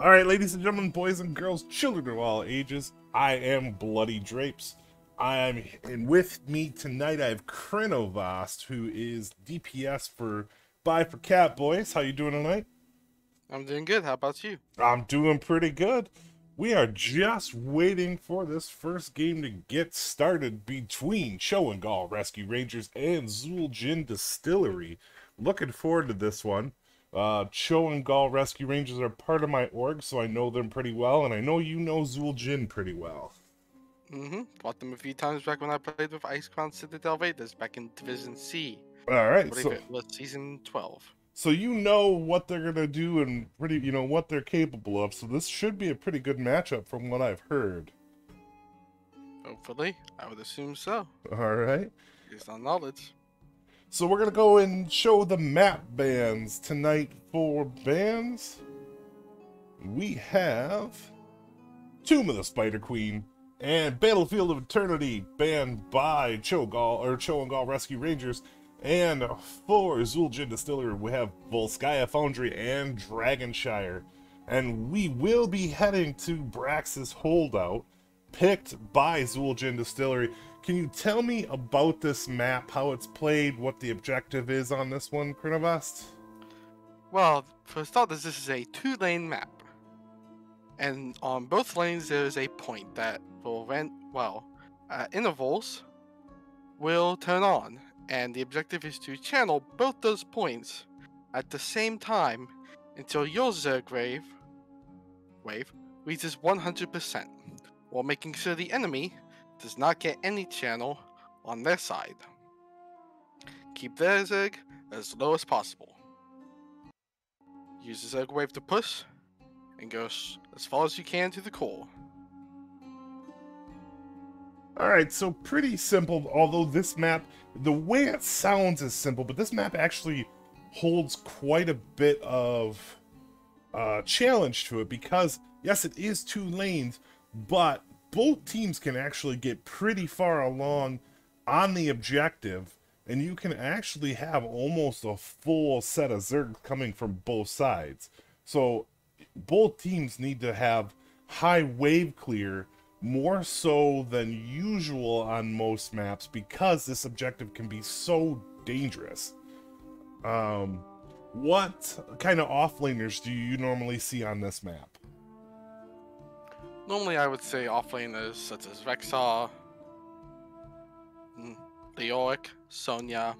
Alright, ladies and gentlemen, boys and girls, children of all ages, I am Bloody Drapes. And with me tonight I have Krinovast, who is DPS for Bye for Cat Boys. How you doing tonight? I'm doing good. How about you? I'm doing pretty good. We are just waiting for this first game to get started between Gall Rescue Rangers and Zul'jin Distillery. Looking forward to this one. Gall Rescue Rangers are part of my org, so I know them pretty well, and I know you know Zul'jin pretty well. Fought them a few times back when I played with Ice Crown Citadel Raiders back in Division C. I Alright, believe so it was Season 12. so you know what they're gonna do and what they're capable of, so this should be a pretty good matchup from what I've heard. Hopefully, I would assume so, Alright. based on knowledge. So we're gonna go and show the map bans tonight. For bans, we have Tomb of the Spider Queen and Battlefield of Eternity banned by Gall Rescue Rangers. And for Zul'jin Distillery, we have Volskaya Foundry and Dragonshire. And we will be heading to Brax's Holdout, picked by Zul'jin Distillery. Can you tell me about this map, how it's played, what the objective is on this one, Krinovast? Well, for starters, this is a 2-lane map. And on both lanes, there is a point that will at intervals, will turn on. And the objective is to channel both those points at the same time until your Zerg wave reaches 100%, while making sure the enemy does not get any channel on their side. Keep their Zerg as low as possible. Use the Zerg wave to push, and go as far as you can to the core. Alright, so pretty simple, although this map, the way it sounds is simple, but this map actually holds quite a bit of challenge to it, because, yes, it is 2 lanes, but both teams can actually get pretty far along on the objective, and you can actually have almost a full set of Zerg coming from both sides. So both teams need to have high wave clear, more so than usual on most maps, because this objective can be so dangerous. What kind of offlaners do you normally see on this map? Normally, I would say offlaners such as Rexar, Leoric, Sonya,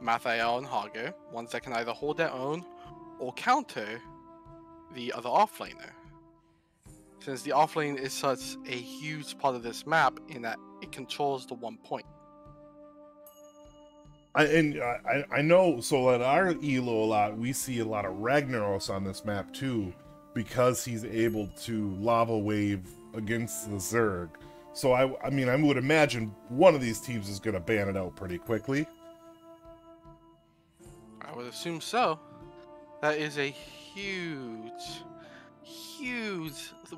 Mathael, and Hager, ones that can either hold their own or counter the other offlaner. Since the offlane is such a huge part of this map in that it controls the 1 point. I know, so at our ELO a lot, we see a lot of Ragnaros on this map too, because he's able to lava wave against the Zerg. So I mean, I would imagine one of these teams is going to ban it out pretty quickly. I would assume so. That is a huge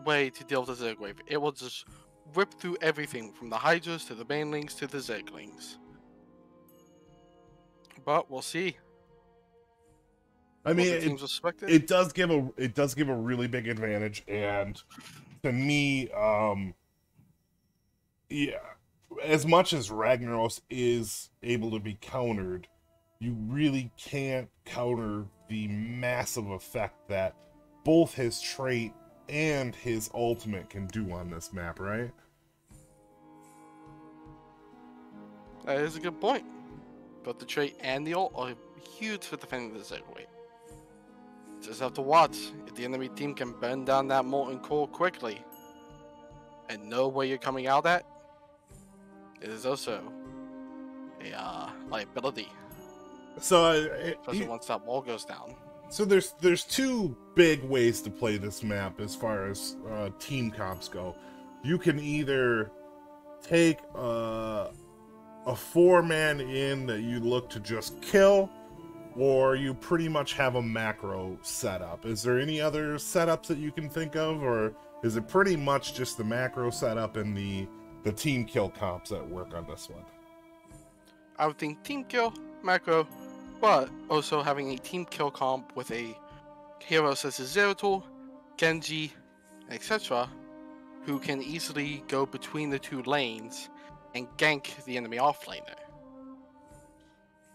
way to deal with the Zerg wave. It will just rip through everything from the Hydras to the Banelings to the Zerglings. But we'll see. I mean, it does give a really big advantage, and to me, yeah, as much as Ragnaros is able to be countered, you really can't counter the massive effect that both his trait and his ultimate can do on this map, right? That is a good point. Both the trait and the ult are huge for defending the Zerg wave. Just have to watch if the enemy team can burn down that molten core quickly and know where you're coming out at. It is also a liability. So especially once that wall goes down. So there's 2 big ways to play this map as far as team comps go. You can either take a 4-man in that you look to just kill, or you pretty much have a macro setup. Is there any other setups that you can think of, or is it pretty much just the macro setup and the team kill comps that work on this one? I would think team kill, macro, but also having a team kill comp with a hero such as Zeratul Genji, etc., who can easily go between the two lanes and gank the enemy offlaner.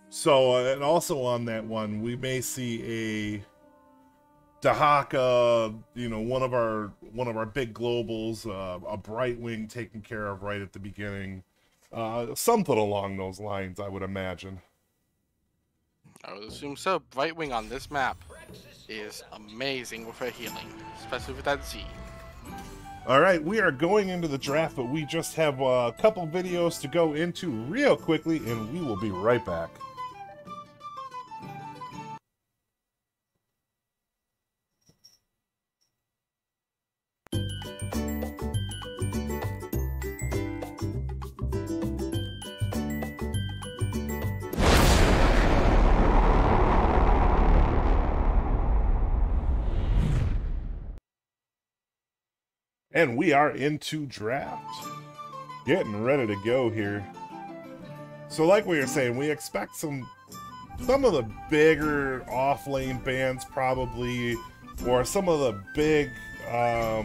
So, and also on that one, we may see a Dahaka, you know, one of our big globals, a Brightwing taken care of right at the beginning, something along those lines, I would imagine. I would assume so. Brightwing on this map is amazing with her healing, especially with that Z. All right, we are going into the draft, but we just have a couple videos to go into real quickly, and we will be right back. And we are into draft. Getting ready to go here. So like we were saying, we expect some of the bigger off-lane bands probably, or some of the big, I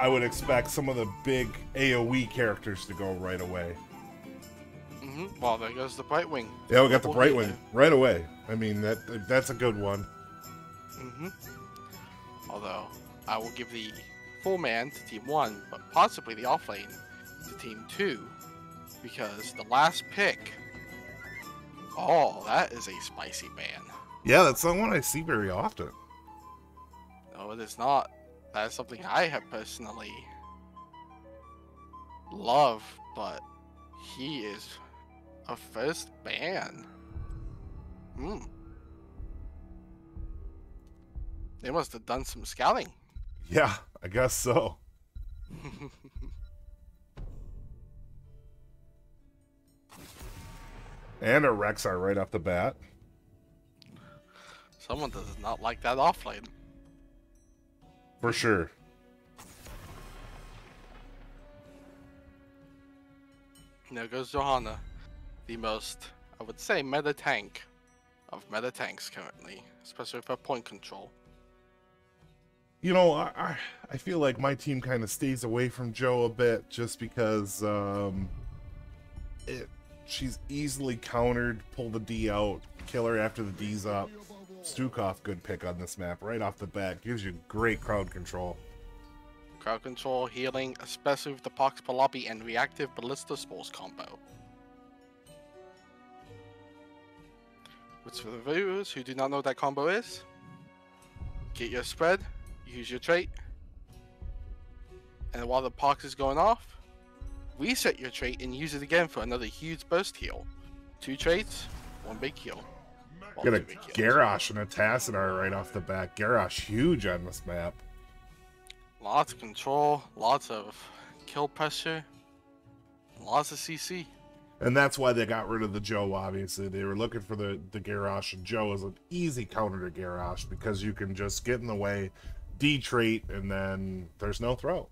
would expect some of the big AoE characters to go right away. Well, there goes the Brightwing. Yeah, we got the Brightwing right away. I mean, that's a good one. Although, I will give the full man to Team 1, but possibly the offlane to Team 2, because the last pick, oh, that is a spicy ban. Yeah, that's not one I see very often. No, it is not. That is something I have personally loved, but he is a first ban. They must have done some scouting. Yeah, I guess so. And a Rexar right off the bat. Someone does not like that offlane. For sure. There goes Johanna, the most, I would say, meta tank of meta tanks currently, especially for point control. You know, I feel like my team kind of stays away from Joe a bit just because she's easily countered, pull the D out, kill her after the D's up. Stukov, good pick on this map right off the bat. Gives you great crowd control. Crowd control, healing, especially with the Pox Palapi and reactive Ballista Spores combo. Which for the viewers who do not know what that combo is, get your spread, use your trait, and while the Pox is going off, reset your trait and use it again for another huge burst heal. 2 traits, 1 big heal. Got a Garrosh and a Tassadar right off the bat. Garrosh huge on this map. Lots of control, lots of kill pressure, lots of CC. And that's why they got rid of the Joe, obviously. They were looking for the Garrosh, and Joe is an easy counter to Garrosh because you can just get in the way, D-trait, and then there's no throw.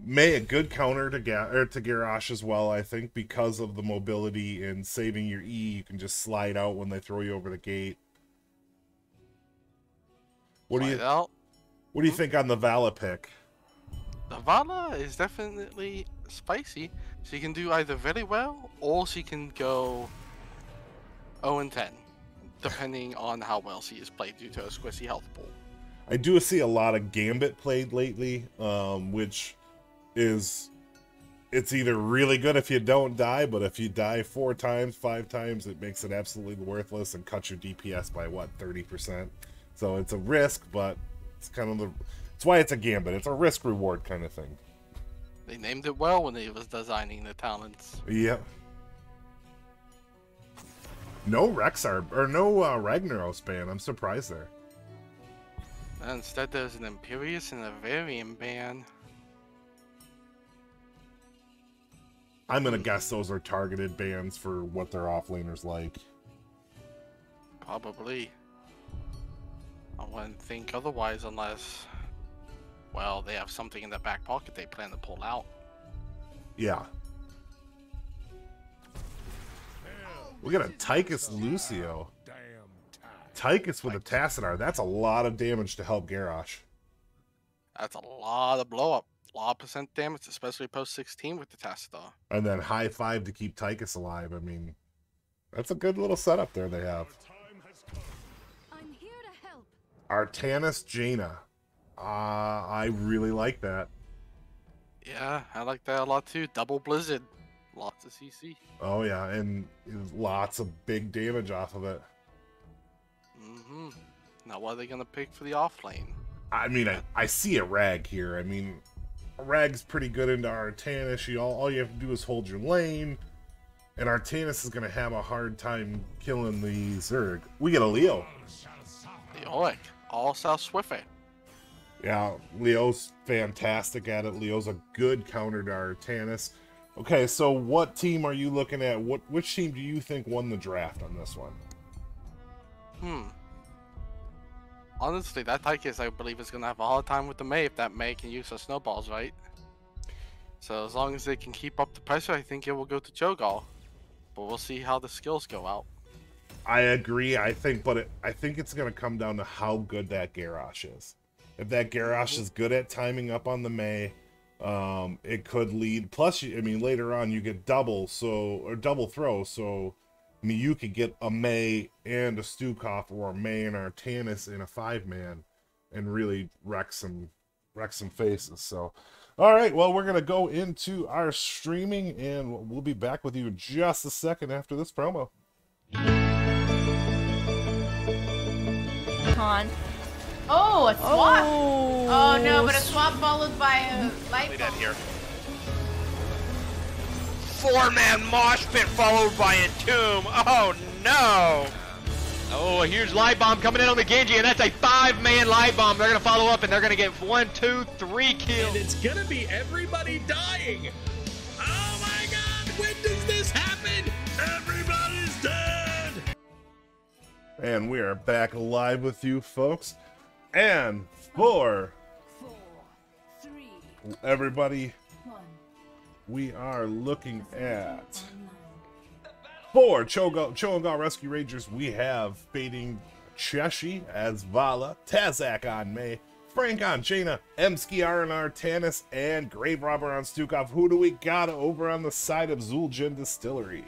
May a good counter to Garrosh as well, I think, because of the mobility and saving your E. You can just slide out when they throw you over the gate. What do you think on the Vala pick? The Vala is definitely spicy. She can do either very well or she can go 0-10, depending on how well she is played due to a squishy health pool. I do see a lot of Gambit played lately, which is, it's either really good if you don't die, but if you die 4 times, 5 times, it makes it absolutely worthless and cuts your DPS by, what, 30%? So it's a risk, but it's kind of it's why it's a Gambit. It's a risk-reward kind of thing. They named it well when they was designing the talents. Yep. No Rexar, or no Ragnaros ban. I'm surprised there. Instead, there's an Imperious and a Varian ban. I'm gonna guess those are targeted bans for what their offlaners like. Probably. I wouldn't think otherwise unless, well, they have something in the back pocket they plan to pull out. Yeah. We got a Tychus Lucio. Tychus with a Tassadar. That's a lot of damage to help Garrosh. That's a lot of blow up. A lot of percent damage, especially post 16 with the Tassadar. And then high 5 to keep Tychus alive. I mean, that's a good little setup there they have. I'm here to help. Artanis Jaina. I really like that. Yeah, I like that a lot too. Double Blizzard. Lots of CC. Oh yeah, and lots of big damage off of it. Mm-hmm. Now what are they going to pick for the off lane? I mean, I see a Rag here. I mean, a Rag's pretty good into Artanis. All you have to do is hold your lane. And Artanis is going to have a hard time killing the Zerg. We get a Leo. Leoric. All South Swiffer. Yeah, Leo's fantastic at it. Leo's a good counter to Artanis. Okay, so what team are you looking at? Which team do you think won the draft on this one? Honestly, that Tychus, I believe, is going to have a hard time with the Mei if that Mei can use her snowballs, right? So as long as they can keep up the pressure, I think it will go to Gall. But we'll see how the skills go out. I agree. I think it's going to come down to how good that Garrosh is. If that Garrosh is good at timing up on the Mei, it could lead. Plus, I mean, later on you get double throw. So, I mean, you could get a Mei and a Stukov or a Mei and Artanis in a 5-man, and really wreck some faces. So, all right. Well, we're gonna go into our streaming, and we'll be back with you in just a second after this promo. Con. Oh, a swap. Oh, Oh no, but a swap followed by a light bulb. Here. 4-man mosh pit followed by a tomb. Oh no! Oh, here's Light Bomb coming in on the Genji, and that's a 5-man Light Bomb. They're gonna follow up, and they're gonna get 1, 2, 3 kills. And it's gonna be everybody dying. Oh my God! When does this happen? Everybody's dead. And we are back live with you, folks. And for 4, 3, everybody, 1. we are looking at for Cho'Gall Rescue Rangers. We have fading Cheshi as Vala, Tazak on Mei, Frank on Jaina, Emskiar on Artanis, and Grave Robber on Stukov. Who do we got over on the side of Zul'jin Distillery?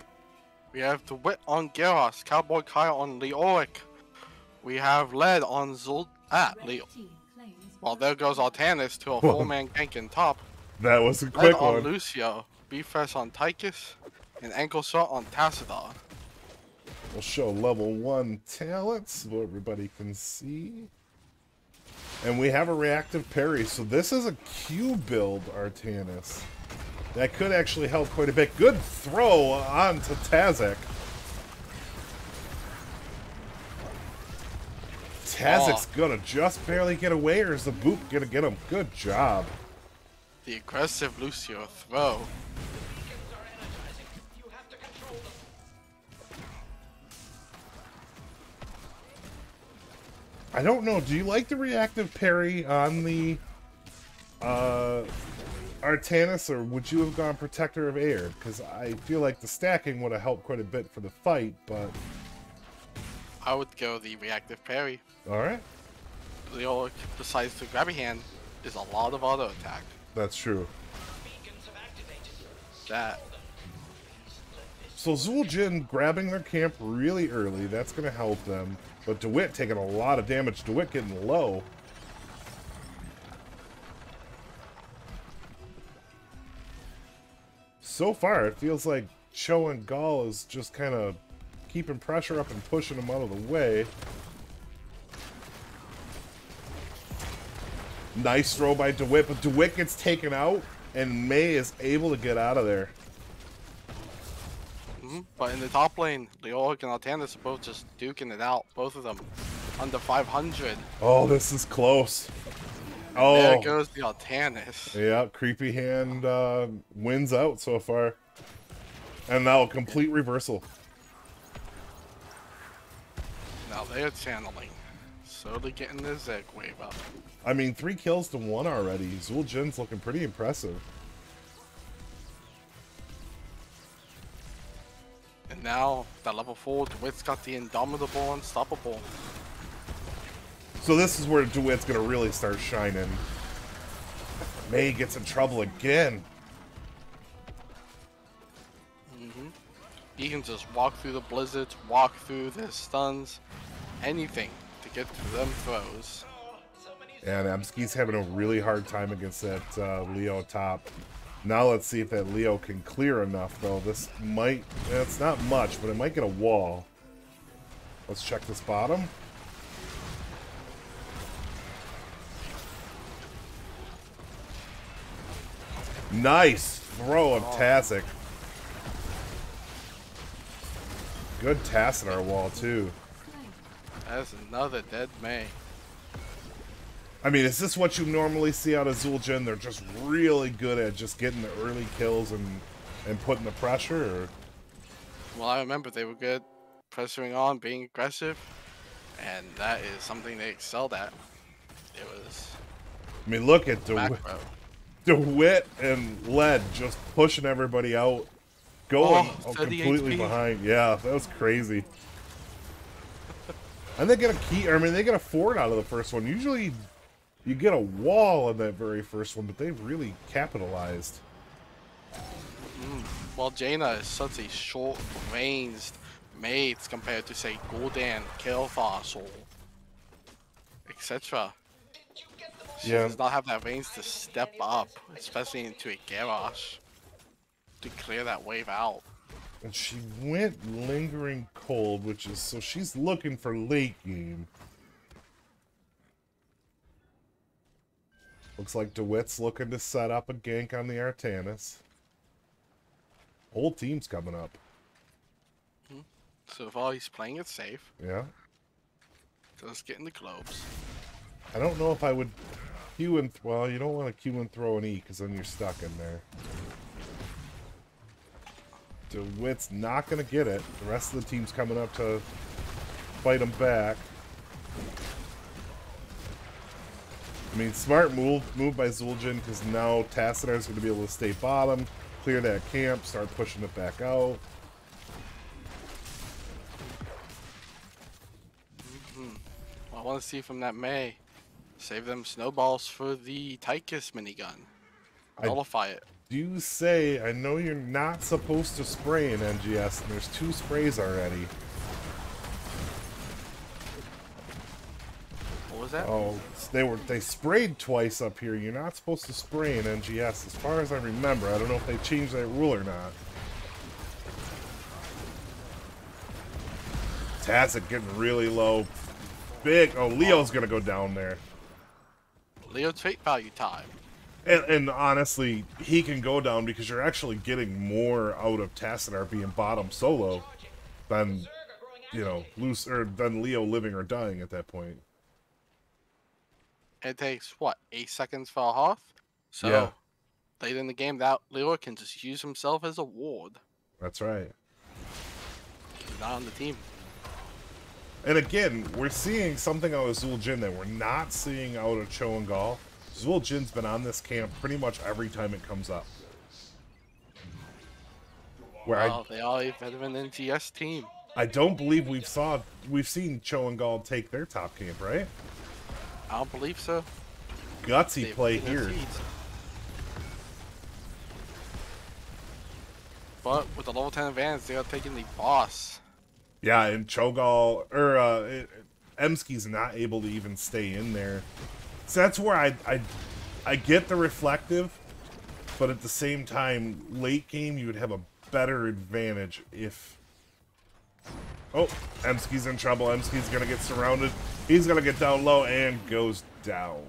We have DeWitt on Garrosh, Cowboy Kyle on Leoric. We have Led on Leo. Well, there goes Artanis to a 4-man gank in top. That was a Led quick on one. Lucio, B-Fresh on Tychus, and Ankle Shot on Tassadar. We'll show level 1 talents so everybody can see. And we have a reactive parry, so this is a Q build Artanis. That could actually help quite a bit. Good throw onto Tazak. Tazak's gonna just barely get away, or is the boot gonna get him? Good job. The aggressive Lucio throw. I don't know. Do you like the reactive parry on the Artanis, or would you have gone Protector of Air? Because I feel like the stacking would have helped quite a bit for the fight, but... I would go the reactive parry. Alright. Leoric, besides the grabby hand, is a lot of auto attack. That's true. That. So Zul'jin grabbing their camp really early, that's going to help them. But DeWitt taking a lot of damage. DeWitt getting low. So far, it feels like Cho and Gall is just kind of keeping pressure up and pushing them out of the way. Nice throw by DeWitt, but DeWitt gets taken out, and Mei is able to get out of there. But in the top lane, Leoric and Artanis are both just duking it out. Both of them under 500. Oh, this is close. Oh, there goes the Artanis. Yeah, Creepy Hand wins out so far. And now a complete reversal. Now they're channeling. Slowly getting their Zeg wave up. I mean, 3 kills to 1 already. Zul'jin's looking pretty impressive. And now, that level 4, DeWitt's got the Indomitable Unstoppable. So this is where DeWitt's gonna really start shining. May gets in trouble again. He can just walk through the blizzards, walk through the stuns, anything to get through them throws. And Emsky's having a really hard time against that Leo top. Now let's see if that Leo can clear enough, though. This might... It's not much, but it might get a wall. Let's check this bottom. Nice throw of Tasic. Good Tassadar wall, too. That's another dead May. I mean, is this what you normally see out of Zul'jin? They're just really good at just getting the early kills and putting the pressure? Or? Well, I remember they were good pressuring on, being aggressive, and that is something they excelled at. It was... I mean, look at DeWitt and Led just pushing everybody out. Going completely behind. Yeah, that was crazy. And they get a key, I mean, they get a fort out of the first one. Usually you get a wall in that very first one, but they really capitalized. Well, Jaina is such a short-ranged mate compared to, say, Gul'dan, Kael'thas, etc. She does not have that range to step up, especially into a Garrosh, to clear that wave out. And she went Lingering Cold, which is... So she's looking for late game. Looks like DeWitt's looking to set up a gank on the Artanis. Whole team's coming up. So far, he's playing it safe. Yeah. Just getting the globes. I don't know if I would Q and... Well, you don't want to Q and throw an E, because then you're stuck in there. DeWitt's not going to get it. The rest of the team's coming up to fight him back. I mean, smart move by Zul'jin, because now Tassadar's going to be able to stay bottom, clear that camp, start pushing it back out. I want to see from that May. Save them snowballs for the Tychus minigun. Nullify it. Do say, I know you're not supposed to spray in NGS, and there's 2 sprays already. What was that? Oh, they sprayed twice up here. You're not supposed to spray in NGS, as far as I remember. I don't know if they changed that rule or not. Tasic getting really low. Big. Oh, Leo's gonna go down there. Leo trait value time. And honestly, he can go down because you're actually getting more out of Tassadar being bottom solo than, you know, than Leo living or dying at that point. It takes, what, 8 seconds for a Hoth? So, yeah. Late in the game, that Leo can just use himself as a ward. That's right. He's not on the team. And again, we're seeing something out of Zul'jin that we're not seeing out of Cho and Gall. Zul'jin's been on this camp pretty much every time it comes up. They are a veteran NGS team. I don't believe we've seen Cho and Gall take their top camp, right? I don't believe so. Gutsy play here. But with the level 10 advantage, they are taking the boss. Yeah, and Cho'Gall, Emsky's not able to even stay in there. So that's where I get the reflective, but at the same time, late game, you would have a better advantage if... Oh, Emsky's in trouble. Emsky's going to get surrounded. He's going to get down low and goes down.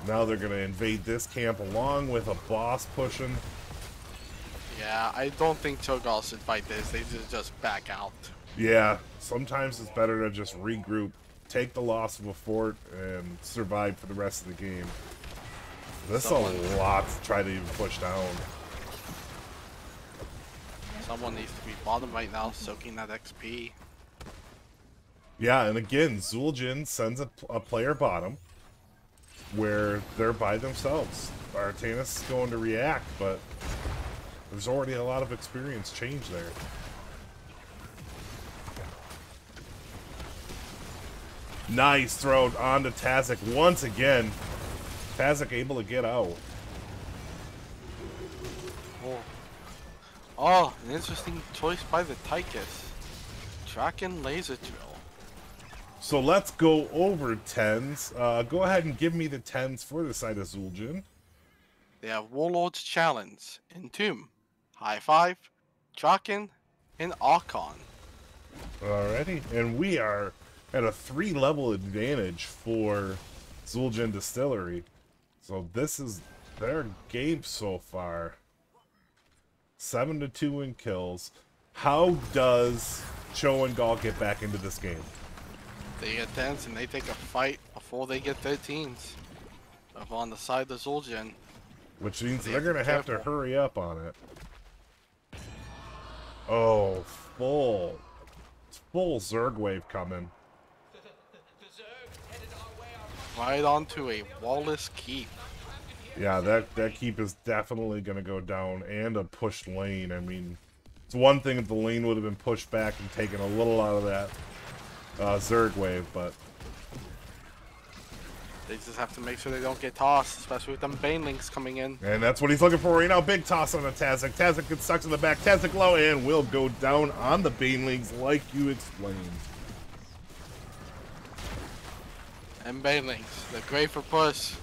Now they're going to invade this camp along with a boss pushing. Yeah, I don't think Cho'Gall should fight this. They should just back out. Yeah, sometimes it's better to just regroup, take the loss of a fort, and survive for the rest of the game. This is a lot to try to even push down. Someone needs to be bottom right now, soaking that XP. Yeah, and again, Zul'jin sends a player bottom, where they're by themselves. Artanis is going to react, but There's already a lot of experience change there. Nice throw onto Tazik once again. Tazik able to get out. Oh, an interesting choice by the Tychus. Draken Laser Drill. So let's go over 10s. Go ahead and give me the 10s for the side of Zul'jin. They have Warlord's Challenge, Entomb, High Five, Draken, and Archon. Alrighty, and we are at a 3-level advantage for Zul'jin Distillery. So this is their game so far. 7-2 in kills. How does Cho and Gall get back into this game? They get 10s and they take a fight before they get 13s. Up on the side of Zul'jin. Which means they're going to have to hurry up on it. Oh, full Zerg wave coming. Right onto a Wallace Keep. Yeah, that keep is definitely going to go down, and a pushed lane. I mean, it's one thing if the lane would have been pushed back and taken a little out of that Zerg wave, but they just have to make sure they don't get tossed, especially with them Banelings coming in. And that's what he's looking for right now. Big toss on the Tazik. Tazik gets stuck in the back. Tazik low and will go down on the Banelings like you explained. And Banelings, they're great for push.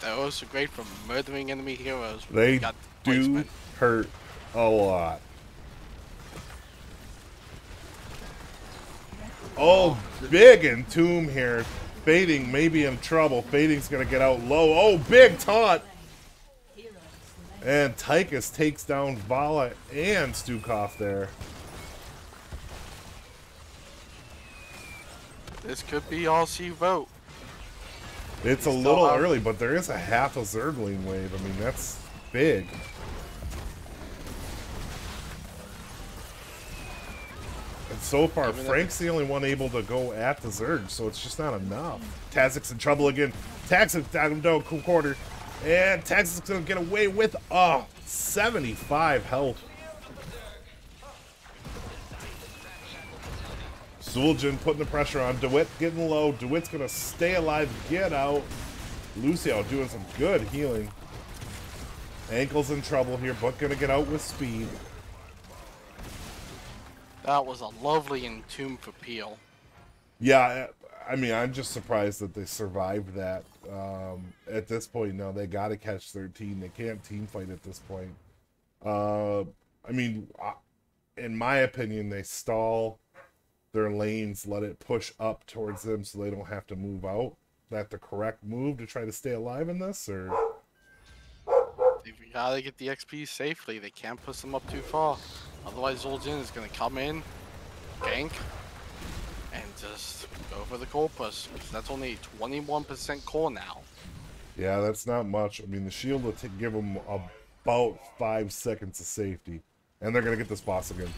They're also great for murdering enemy heroes. They got do placement. hurt a lot. Oh, big Entomb here. Fading may be in trouble. Fading's going to get out low. Oh, big taunt. And Tychus takes down Vala and Stukov there. This could be all she wrote. It's a little early, but there is a half a Zergling wave. I mean, that's big. And so far, Frank's the only one able to go at the Zerg, so it's just not enough. Tazik's in trouble again. Tazik's down to quarter. And Tazik's going to get away with 75 health. Zul'jin putting the pressure on. DeWitt getting low. DeWitt's going to stay alive, get out. Lucio doing some good healing. Ankle's in trouble here, but going to get out with speed. That was a lovely Entomb for Peel. Yeah, I mean, I'm just surprised that they survived that. At this point, no, they got to catch 13. They can't team fight at this point. I mean, in my opinion, they stall their lanes, let it push up towards them so they don't have to move out. Is that the correct move to try to stay alive in this, or? They've got to get the XP safely. They can't push them up too far. Otherwise, Zul'jin is going to come in, gank, and just go for the core push. That's only 21% core now. Yeah, that's not much. I mean, the shield will give them about 5 seconds of safety. And they're going to get this boss again.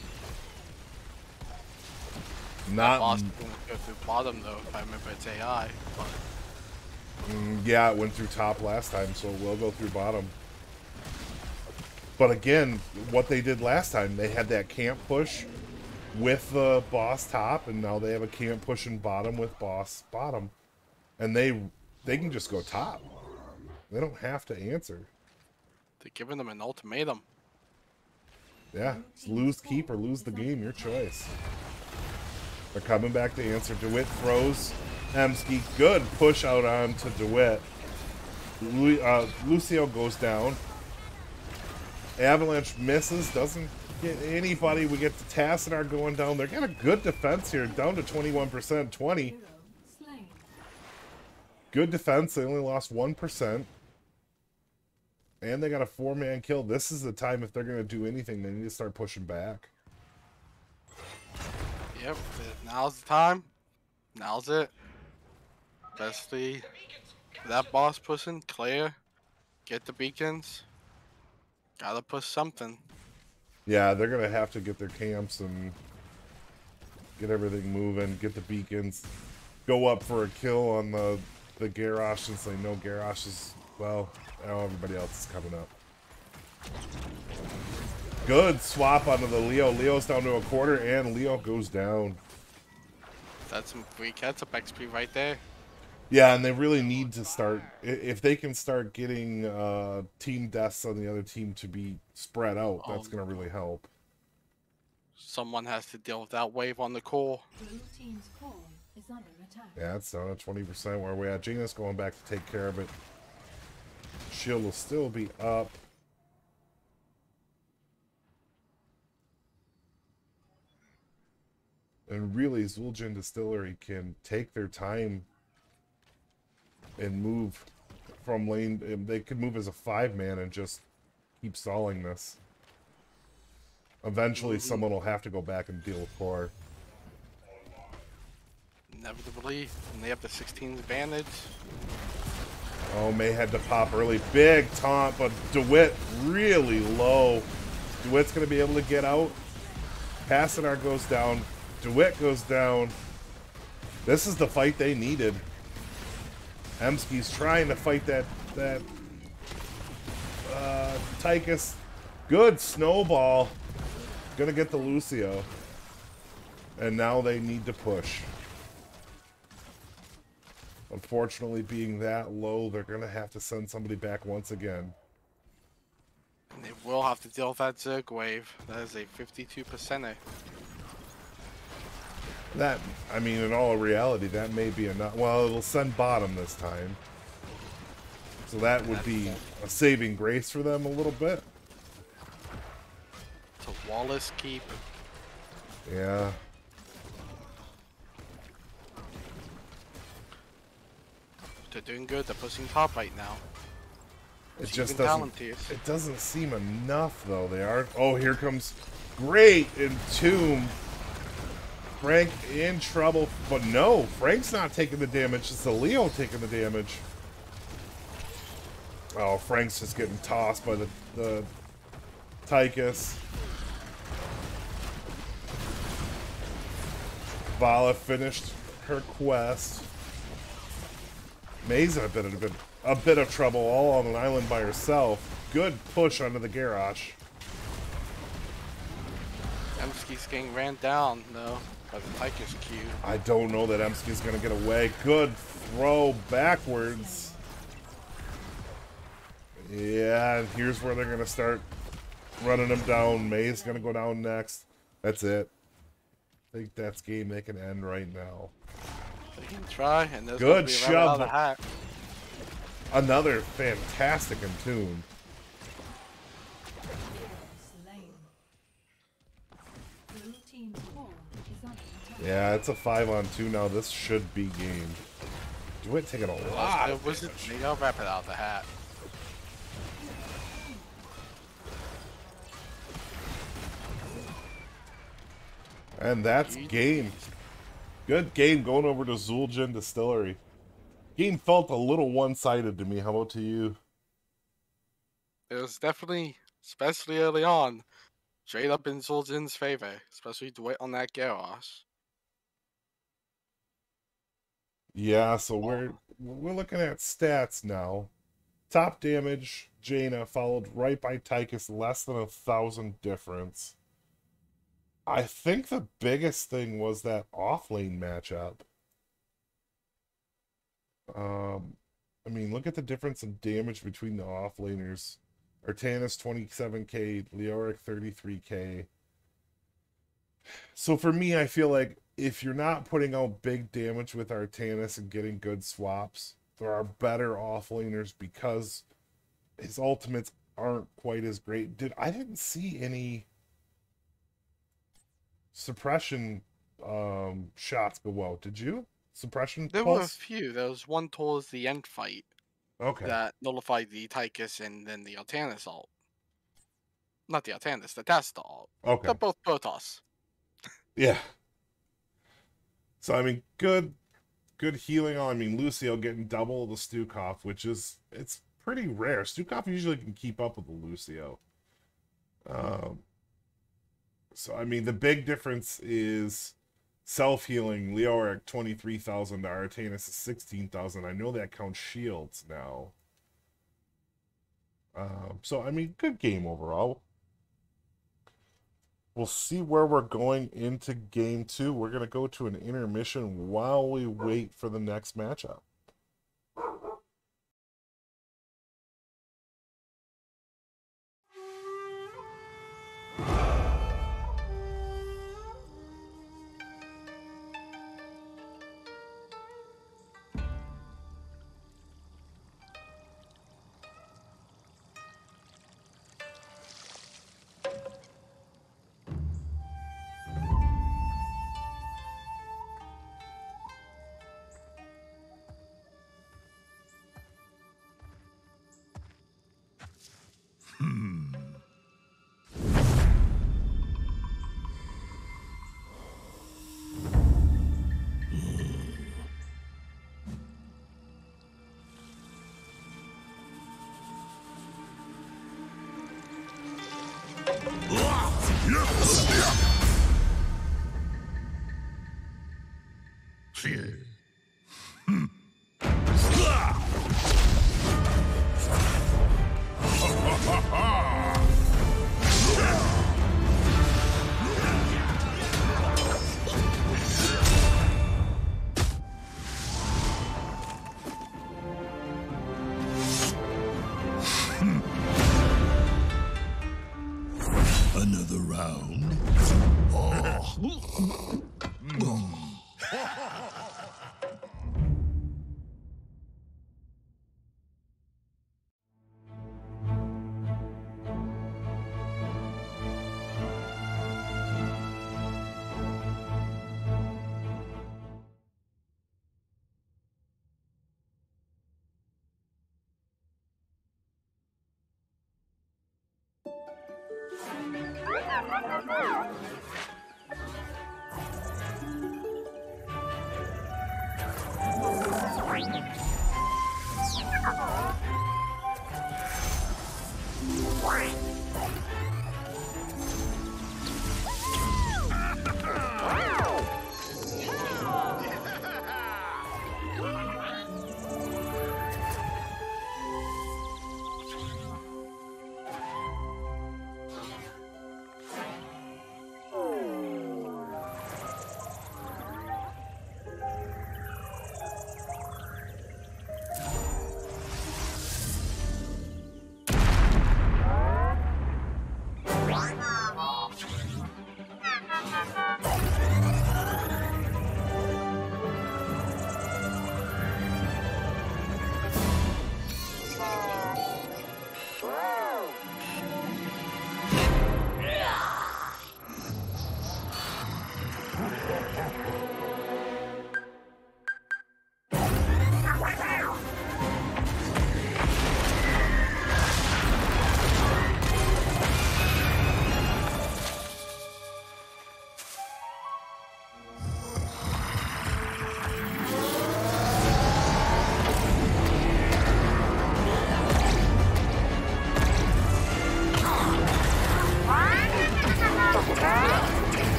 That boss is going to go through bottom, though, if I remember it's AI. But yeah, it went through top last time, so it will go through bottom. But again, what they did last time, they had that camp push with the boss top, and now they have a camp push in bottom with boss bottom. And they can just go top. They don't have to answer. they're giving them an ultimatum. Yeah, it's lose, keep, or lose the game, your choice. They're coming back to answer. DeWitt throws Emsky. Good push out on to DeWitt. Lucio goes down. Avalanche misses, doesn't get anybody. We get the Tassadar going down. They're got a good defense here, down to 21%, 20. Good defense, they only lost 1%. And they got a 4-man kill. This is the time, if they're going to do anything, they need to start pushing back. Yep, now's the time. Now's it. Especially that boss pushing, clear, get the beacons. Gotta push something. Yeah, they're going to have to get their camps and get everything moving, get the beacons, go up for a kill on the Garrosh, since they know Garrosh is, well, now everybody else is coming up. Good swap onto the Leo. Leo's down to a quarter, and Leo goes down. That's some free catch-up XP right there. Yeah, and they really need to start... If they can start getting team deaths on the other team to be spread out, that's going to really help. Someone has to deal with that wave on the core. Blue team's core is under attack. Yeah, it's down at 20% where we're at. Gina's going back to take care of it. Shield will still be up. And really, Zul'jin Distillery can take their time and move from lane. They could move as a 5-man and just keep stalling this. Eventually, someone will have to go back and deal with core. Inevitably, and they have the 16 advantage. Oh, May had to pop early. Big taunt, but DeWitt really low. DeWitt's going to be able to get out. Passinar goes down. DeWitt goes down. This is the fight they needed. Emski's trying to fight that Tychus. Good snowball. Gonna get the Lucio. And now they need to push. Unfortunately, being that low, they're gonna have to send somebody back once again. And they will have to deal with that Zerg wave. That is a 52%er. That, I mean, in all reality, that may be enough. Well, it'll send bottom this time. So that would be a saving grace for them a little bit. To Wallace keep. Yeah. They're doing good. They're pushing top right now. It It's just even doesn't. Palantirs. It doesn't seem enough, though. They are. Oh, here comes great Entomb. Frank in trouble, but no, Frank's not taking the damage. It's the Leo taking the damage. Oh, Frank's just getting tossed by the Tychus. Vala finished her quest. May's in a bit of trouble, all on an island by herself. Good push onto the Garrosh. Emski's getting ran down though by the Tychus Q. I don't know that Emski's gonna get away. Good throw backwards. Yeah, and here's where they're gonna start running him down. May's gonna go down next. That's it. I think that's game they can end right now. They can try, and there's Good gonna be a rabbit out of shove. the hat. Another fantastic Entomb. Slain. Blue team's core is under attack. Yeah, it's a 5-on-2 now. This should be game. DeWitt taking a lot of damage. They got rabbit out of the hat. And that's game. Good game going over to Zul'jin Distillery. Game felt a little one-sided to me. How about to you? It was definitely, especially early on, straight up in Zul'jin's favor, especially Dwight on that Garrosh. Yeah, so we're looking at stats now. Top damage, Jaina, followed right by Tychus, less than 1,000 difference. I think the biggest thing was that off-lane matchup. I mean, look at the difference in damage between the off-laners. Artanis 27k, Leoric 33k. So for me, I feel like if you're not putting out big damage with Artanis and getting good swaps, there are better off-laners because his ultimates aren't quite as great. I didn't see any suppression shots go out. Did you? Suppression There were a pulse? few. There was one towards the end fight Okay. that nullified the Tychus and then the Artanis ult. Not the Artanis, the Tasta ult. Okay. They're both Protoss. Yeah. So I mean, good healing on. I mean, Lucio getting double the Stukov, which is it's pretty rare. Stukov usually can keep up with the Lucio. So I mean, the big difference is self-healing. Leoric 23,000 to Artanis is 16,000. I know that counts shields now. So I mean, good game overall. We'll see where we're going into game 2. We're going to go to an intermission while we wait for the next matchup. Another round?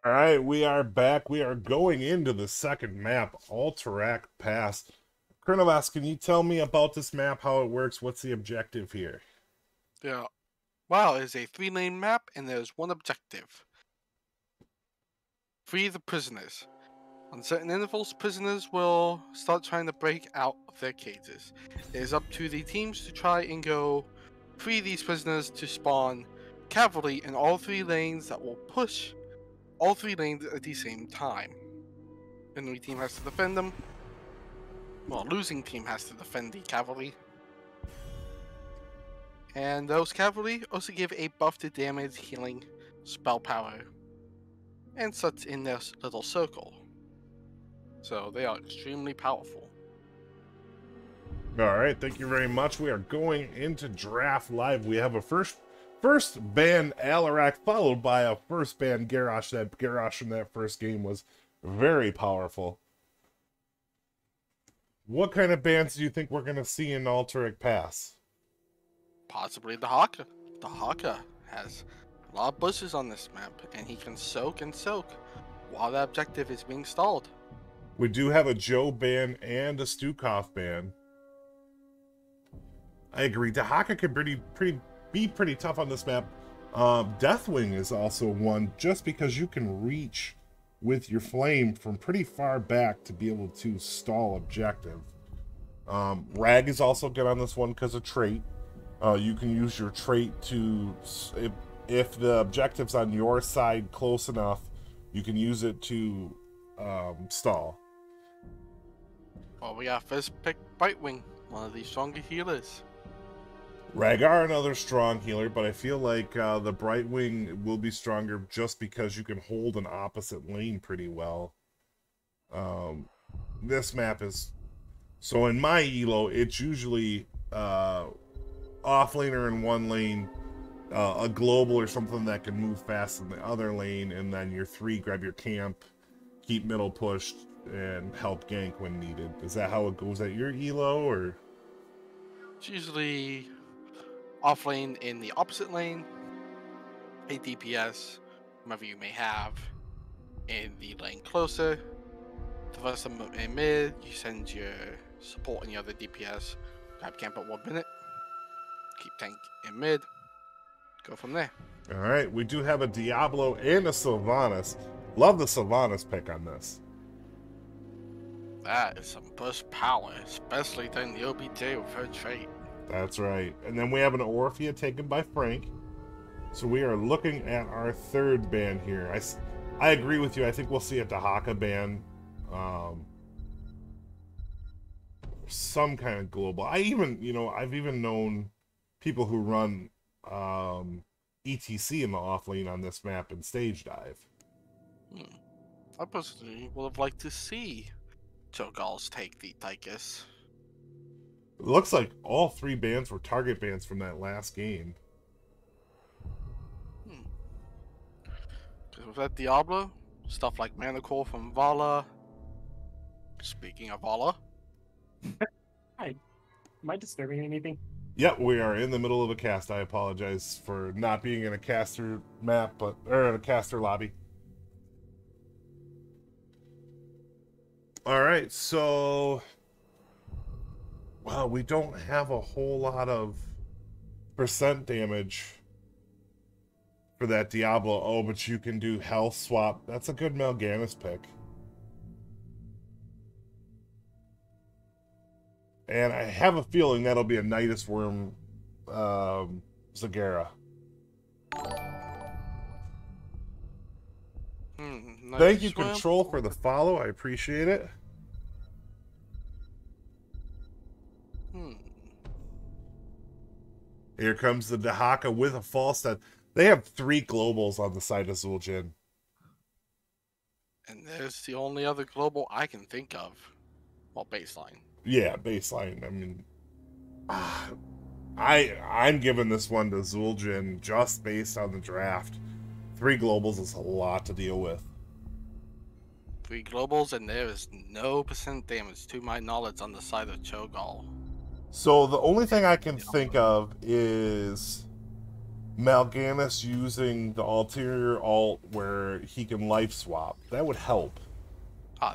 All right, we are back. We are going into the second map, Alterac Pass. Kernavas, can you tell me about this map, how it works? What's the objective here? Yeah. Wow, it's a 3-lane map, and there's one objective. Free the prisoners. On certain intervals, prisoners will start trying to break out of their cages. It is up to the teams to try and go free these prisoners to spawn cavalry in all 3 lanes that will push all 3 lanes at the same time. Enemy team has to defend them. Well, losing team has to defend the cavalry. And those cavalry also give a buff to damage, healing, spell power, and such in their little circle. So they are extremely powerful. All right, thank you very much. We are going into Draft Live. We have a first ban Alarak, followed by a first ban Garrosh. That Garrosh from that first game was very powerful. What kind of bans do you think we're going to see in Alterac Pass? Possibly the Hawk. the Haka has a lot of bushes on this map, and he can soak and soak while the objective is being stalled. We do have a Joe ban and a Stukov ban. I agree. Dahaka can be pretty tough on this map. Deathwing is also one, just because you can reach with your flame from pretty far back to be able to stall objective. Rag is also good on this one because of trait. You can use your trait to, if the objective's on your side close enough, you can use it to stall. Well, we got first pick Brightwing, one of the stronger healers. Rhaegar, another strong healer, but I feel like the Brightwing will be stronger just because you can hold an opposite lane pretty well. This map is... So in my elo, it's usually off-laner in one lane, a global or something that can move fast in the other lane, and then your 3 grab your camp, keep middle pushed, and help gank when needed. Is that how it goes at your elo, or...? It's usually off lane in the opposite lane, a DPS, whomever you may have, in the lane closer. The first time in mid, you send your support and the other DPS, grab camp at 1 minute, keep tank in mid, go from there. Alright, we do have a Diablo and a Sylvanas. Love the Sylvanas pick on this. That is some burst power, especially during the OBJ with her trait. That's right. And then we have an Orphea taken by Frank. So we are looking at our 3rd ban here. I agree with you. I think we'll see a Dahaka ban. Some kind of global. I've even known people who run ETC in the off lane on this map in stage dive. I personally would have liked to see Gall's take the Tychus. It looks like all 3 bans were target bans from that last game. Because with that Diablo, stuff like Mana Core from Vala. Speaking of Vala. Hi. Am I disturbing anything? Yep, we are in the middle of a cast. I apologize for not being in a caster map, or in a caster lobby. Alright, so... Well, we don't have a whole lot of percent damage for that Diablo. Oh, but you can do health swap. That's a good Mal'Ganis pick. And I have a feeling that'll be a Nidus Worm Zagara. Thank you, Control, for the follow. I appreciate it. Here comes the Dahaka with a false set. They have 3 globals on the side of Zul'jin. And there's the only other global I can think of. Well, baseline. Yeah, baseline. I mean, I'm giving this one to Zul'jin just based on the draft. 3 globals is a lot to deal with. 3 globals, and there is no percent damage to my knowledge on the side of Gall. So the only thing I can think of is Mal'Ganis using the ulterior alt where he can life swap. That would help.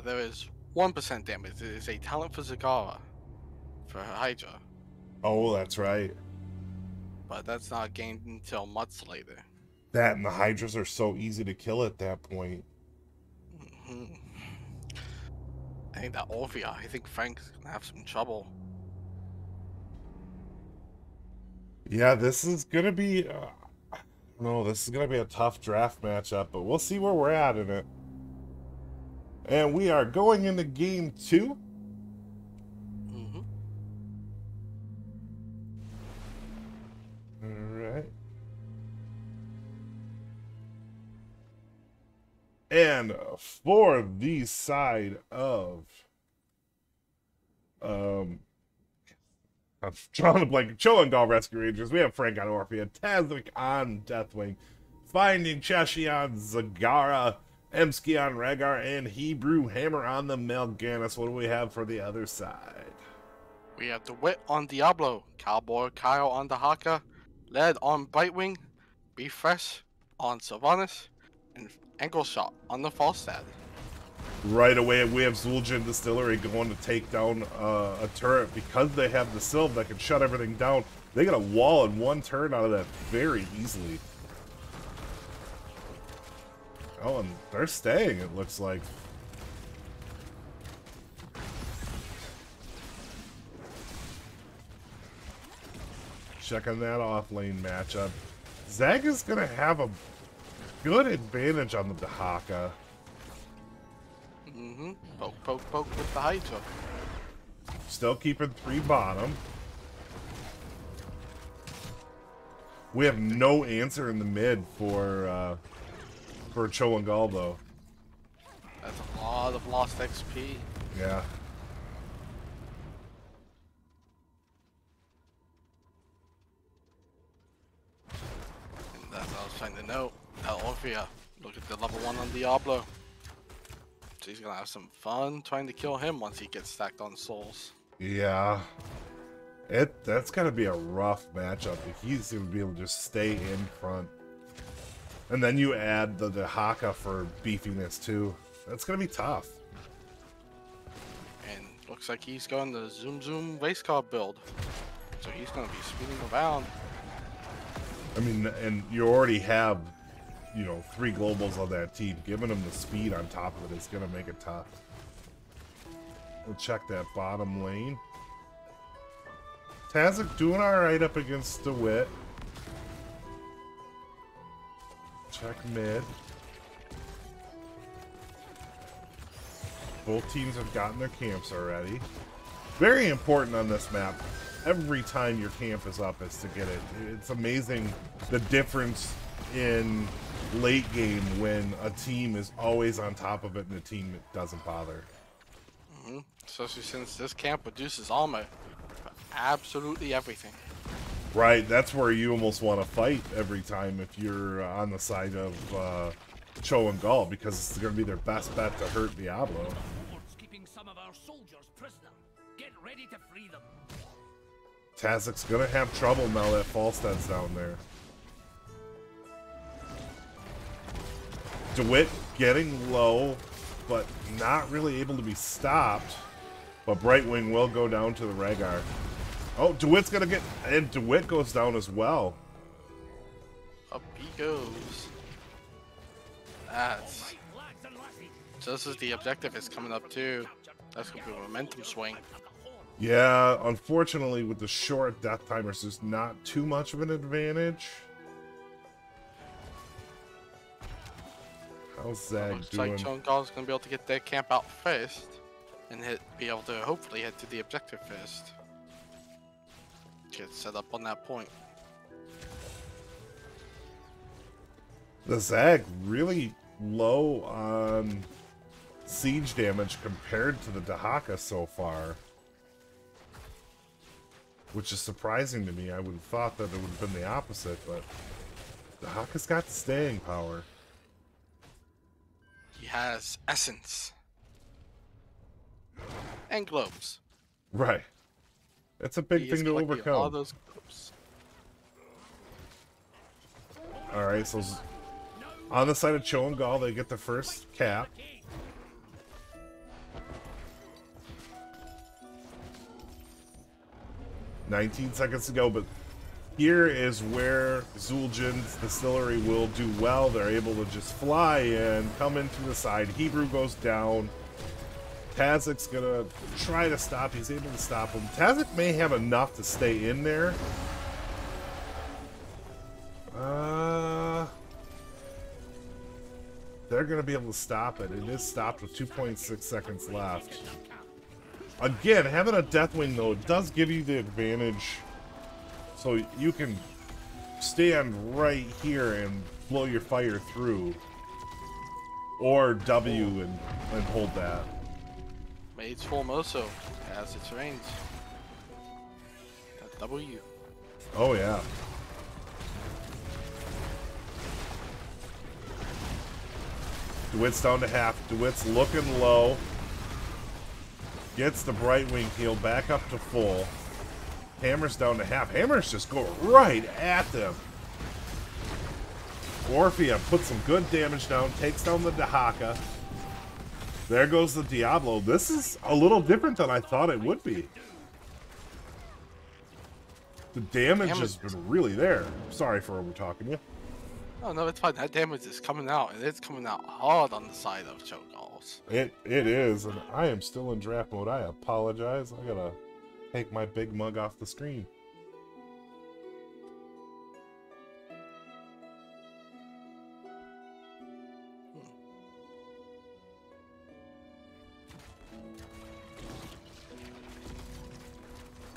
There is 1% damage. It is a talent for Zagara, for Hydra. Oh, that's right. But that's not gained until much later. That and the Hydras are so easy to kill at that point. I think that Orphea, I think Frank's gonna have some trouble. Yeah, this is gonna be... this is gonna be a tough draft matchup, but we'll see where we're at in it. And we are going into game 2. Alright. And for the side of... I'm drawing a blank. Gall Rescue Rangers. We have Frank on Orphea, Tazwick on Deathwing, Finding Cheshi on Zagara, Emsky on Rhaegar, and Hebrew Hammer on the Mal'Ganis. What do we have for the other side? We have the Wit on Diablo, Cowboy Kyle on Dahaka, Lead on Brightwing, Be Fresh on Sylvanas, and Ankle Shot on the Falstad. Right away, we have Zul'jin Distillery going to take down a turret because they have the Sylve that can shut everything down. They get a wall in one turn out of that very easily. Oh, and they're staying, it looks like. Checking that off lane matchup. Zag is going to have a good advantage on the Dahaka. Mm-hmm. Poke, poke, poke with the Hydra. Still keeping 3 bottom. We have no answer in the mid for Cho and Gall, though. That's a lot of lost XP. Yeah. And that's what I was trying to note. Orphea, look at the level 1 on Diablo. So he's gonna have some fun trying to kill him once he gets stacked on souls. Yeah. That's gonna be a rough matchup. He's gonna be able to just stay in front. And then you add the Dahaka for beefiness too. That's gonna be tough. And looks like he's going the Zoom Zoom race car build. So he's gonna be speeding around. I mean, and you already have, you know, 3 globals on that team. Giving them the speed on top of it is gonna make it tough. We'll check that bottom lane. Tazak doing alright up against DeWitt. Check mid. Both teams have gotten their camps already. Very important on this map. Every time your camp is up is to get it. It's amazing the difference in late game when a team is always on top of it and a team doesn't bother. Mm-hmm. Especially since this camp reduces armor for absolutely everything. Right, that's where you almost want to fight every time if you're on the side of Cho and Gall, because it's going to be their best bet to hurt Diablo. Keeping some of our soldiers prisoner. Get ready to free them. Tazak's going to have trouble now that Falstad's down there. DeWitt getting low, but not really able to be stopped. But Brightwing will go down to the Rhaegar. Oh, DeWitt's gonna get, and DeWitt goes down as well. Up he goes. That's just as the objective is coming up too. That's gonna be a momentum swing. Yeah, unfortunately with the short death timers, there's not too much of an advantage. How's Zag Looks doing? like Cho and Gall's gonna be able to get their camp out first, and be able to hopefully head to the objective first. Get set up on that point. The Zag really low on siege damage compared to the Dahaka so far, which is surprising to me. I would have thought that it would have been the opposite, but Dahaka's got staying power. He has essence and globes. Right. That's a big He is thing to collecting overcome. all those globes. Alright, so on the side of Cho and Gall, they get the first cap. "19 seconds to go," but here is where Zul'jin's Distillery will do well. They're able to just fly in, come into the side. Hebrew goes down. Tazak's gonna try to stop. He's able to stop him. Tazak may have enough to stay in there. They're gonna be able to stop it. It is stopped with 2.6 seconds left. Again, having a Deathwing though, it does give you the advantage. So you can stand right here and blow your fire through. Or W and hold that. Mage Formoso has its range. That W. Oh yeah. DeWitt's down to half. DeWitt's looking low. Gets the Brightwing heal back up to full. Hammer's down to half. Hammer's just going right at them. Orphea puts some good damage down, takes down the Dahaka. There goes the Diablo. This is a little different than I thought it would be. The damage has been really there. Sorry for over-talking you. Oh, no, it's fine. That damage is coming out, and it's coming out hard on the side of Cho'Galls. It is, and I am still in draft mode. I apologize. I gotta take my big mug off the screen.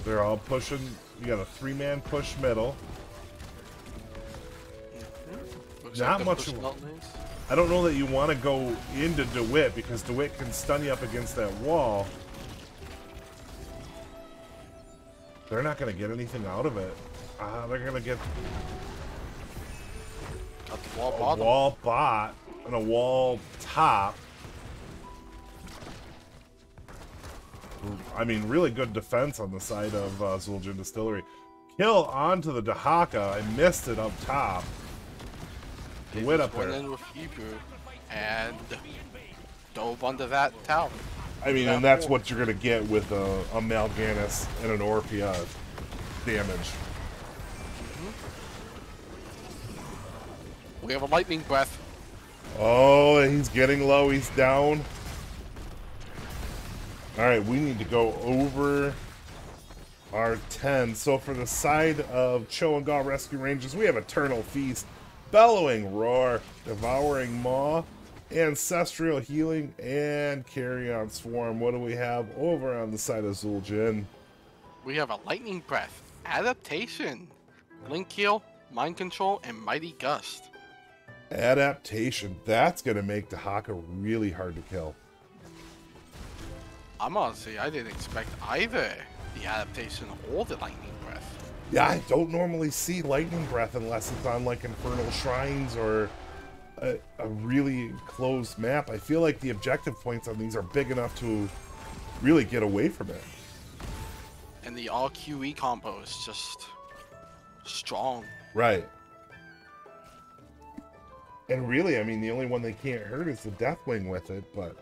They're all pushing. You got a 3-man push middle. Not much. I don't know that you want to go into DeWitt because DeWitt can stun you up against that wall. They're not going to get anything out of it. They're going to get a wall bot and a wall top. I mean, really good defense on the side of Zul'jin Distillery. Kill onto the Dahaka. I missed it up top. DeWitt up there. Went in with Hebrew and dove under that tower. I mean, and that's what you're going to get with a Mal'Ganis and an Orphea damage. We have a lightning breath. Oh, he's getting low. He's down. All right, we need to go over our 10. So for the side of Cho and Gall Rescue Rangers, we have Eternal Feast, Bellowing Roar, Devouring Maw, Ancestral Healing, and Carrion Swarm. What do we have over on the side of Zul'jin? We have a Lightning Breath, Adaptation, Blink Heal, Mind Control, and Mighty Gust. Adaptation. That's going to make Dahaka really hard to kill. I'm honestly, I didn't expect either the Adaptation or the Lightning Breath. Yeah, I don't normally see Lightning Breath unless it's on like Infernal Shrines or a really closed map. I feel like the objective points on these are big enough to really get away from it. And the all QE combo is just strong. Right. And really, I mean, the only one they can't hurt is the Deathwing with it, but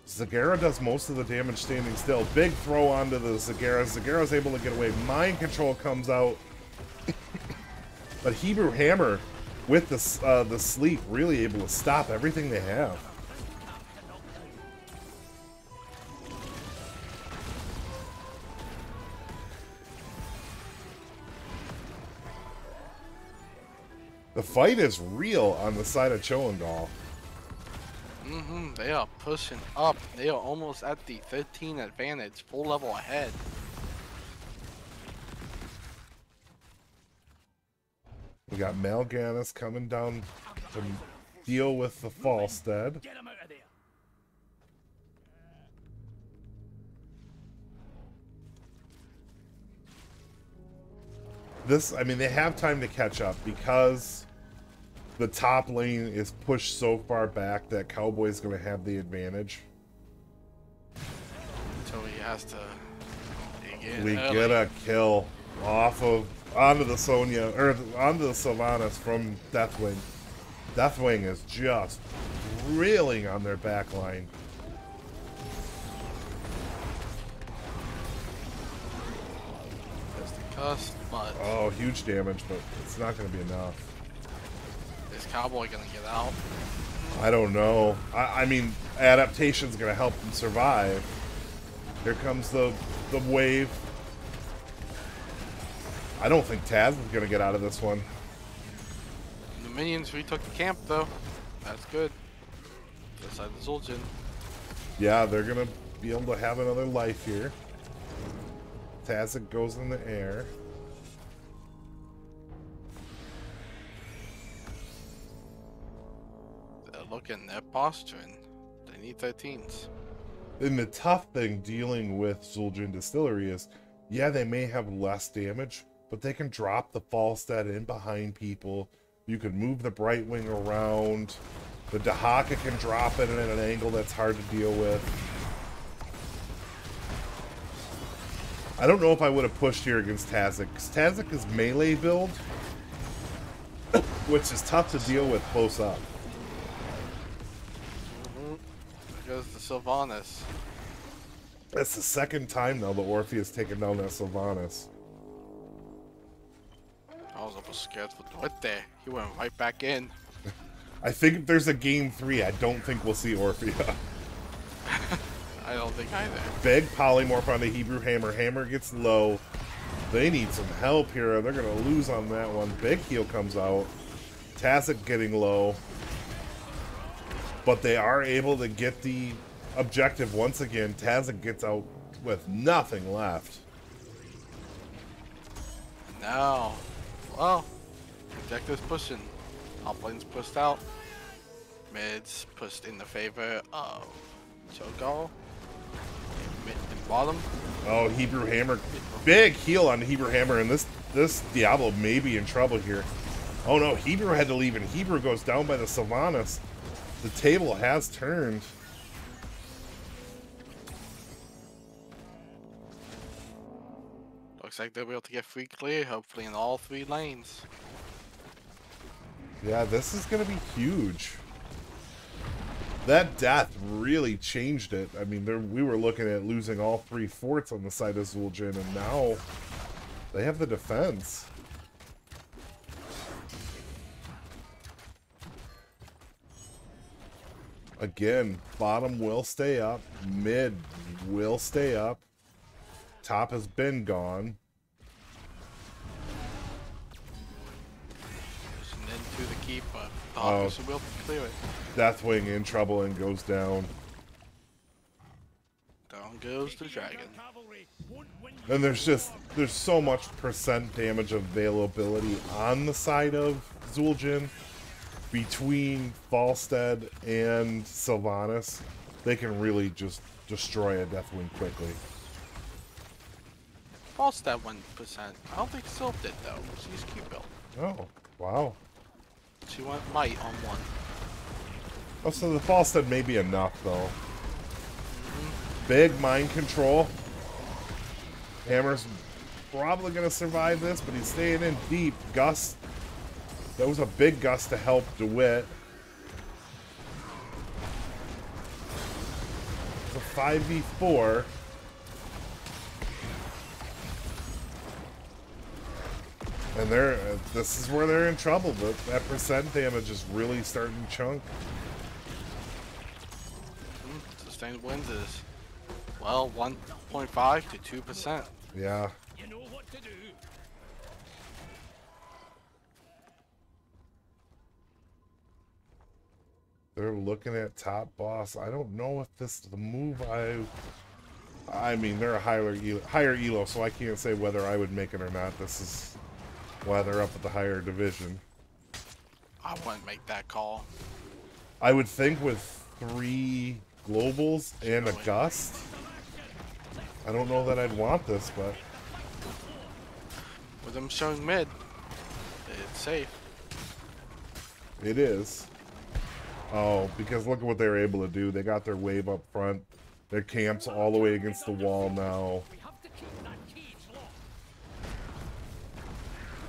Zagara does most of the damage standing still. Big throw onto the Zagara. Zagara's able to get away. Mind Control comes out. But Hebrew Hammer with the sleep really able to stop everything they have. The fight is real on the side of Cho and Gall. They are pushing up. They are almost at the 13 advantage, full level ahead. We got Mal'Ganis coming down to deal with the Falstead. This, I mean, they have time to catch up because the top lane is pushed so far back that Cowboy's going to have the advantage. So he has to dig in We early. get a kill off of onto the Sonya or onto the Sylvanas from Deathwing. Deathwing is just reeling on their back line. Just a cuss, but Oh, huge damage, but it's not going to be enough. is Cowboy gonna get out? I don't know. I mean, adaptation's going to help them survive. Here comes the wave. I don't think Taz is going to get out of this one. The minions retook the camp though. That's good. This side of Zul'jin. Yeah, they're going to be able to have another life here. Taz goes in the air. They're looking, they're posturing. They need 13s. And the tough thing dealing with Zul'jin Distillery is, yeah, they may have less damage, but they can drop the Falstead in behind people. You can move the Brightwing around. The Dahaka can drop it at an angle that's hard to deal with. I don't know if I would have pushed here against Tazek, because Tazek is melee build, which is tough to deal with close up. There goes the Sylvanas. That's the second time now the Orpheus taken down that Sylvanas. I was almost scared for what there. He went right back in. I think if there's a game 3, I don't think we'll see Orphea. I don't think either. Big polymorph on the Hebrew Hammer. Hammer gets low. They need some help here. They're going to lose on that one. Big heal comes out. Tazek getting low. But they are able to get the objective once again. Tazek gets out with nothing left. Now, well, objective's pushing. Top lane's pushed out. Mid's pushed in the favor of Gall. Mid and bottom. Oh, Hebrew Hammer. Big heal on the Hebrew Hammer, and this Diablo may be in trouble here. Oh no, Hebrew had to leave, and Hebrew goes down by the Sylvanas. The table has turned. Looks like they'll be able to get free clear, hopefully in all 3 lanes. Yeah, this is going to be huge. That death really changed it. I mean, we were looking at losing all 3 forts on the side of Zul'jin, and now they have the defense. Again, bottom will stay up. Mid will stay up. Top has been gone. Pushing into the keep, but the officer will clear it. Deathwing in trouble and goes down. Down goes the dragon. And there's so much percent damage availability on the side of Zul'jin. Between Falstead and Sylvanas, they can really just destroy a Deathwing quickly. Falstad 1%. I don't think Sylph did though. She's Q built. Oh, wow. She went might on 1. Oh, so the Falstead may be enough though. Big mind control. Hammer's probably gonna survive this, but he's staying in deep. Gust. That was a big gust to help DeWitt. It's a 5v4. And this is where they're in trouble, but that percent damage is really starting to chunk. Sustained wins is, well, 1.5 to 2%. Yeah. You know what to do. They're looking at top boss. I don't know if this is the move I mean, they're a higher elo, so I can't say whether I would make it or not. This is why they're up at the higher division. I wouldn't make that call. I would think with 3 globals and a gust, I don't know that I'd want this, but With them showing mid, it's safe. it is. Oh, because look at what they were able to do. They got their wave up front. Their camp's all the way against the wall now.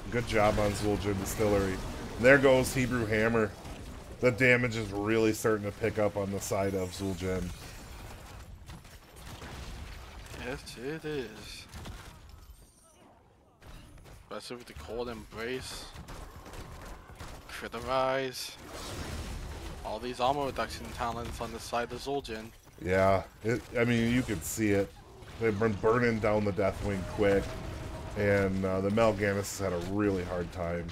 Good job on Zul'jin Distillery. There goes Hebrew Hammer. The damage is really starting to pick up on the side of Zul'jin. Yes, it is. Especially with the cold embrace. Criterize. All these armor reduction talents on the side of Zul'jin. Yeah, I mean, you could see it. They've been burning down the Deathwing quick, and the Mal'Ganis has had a really hard time.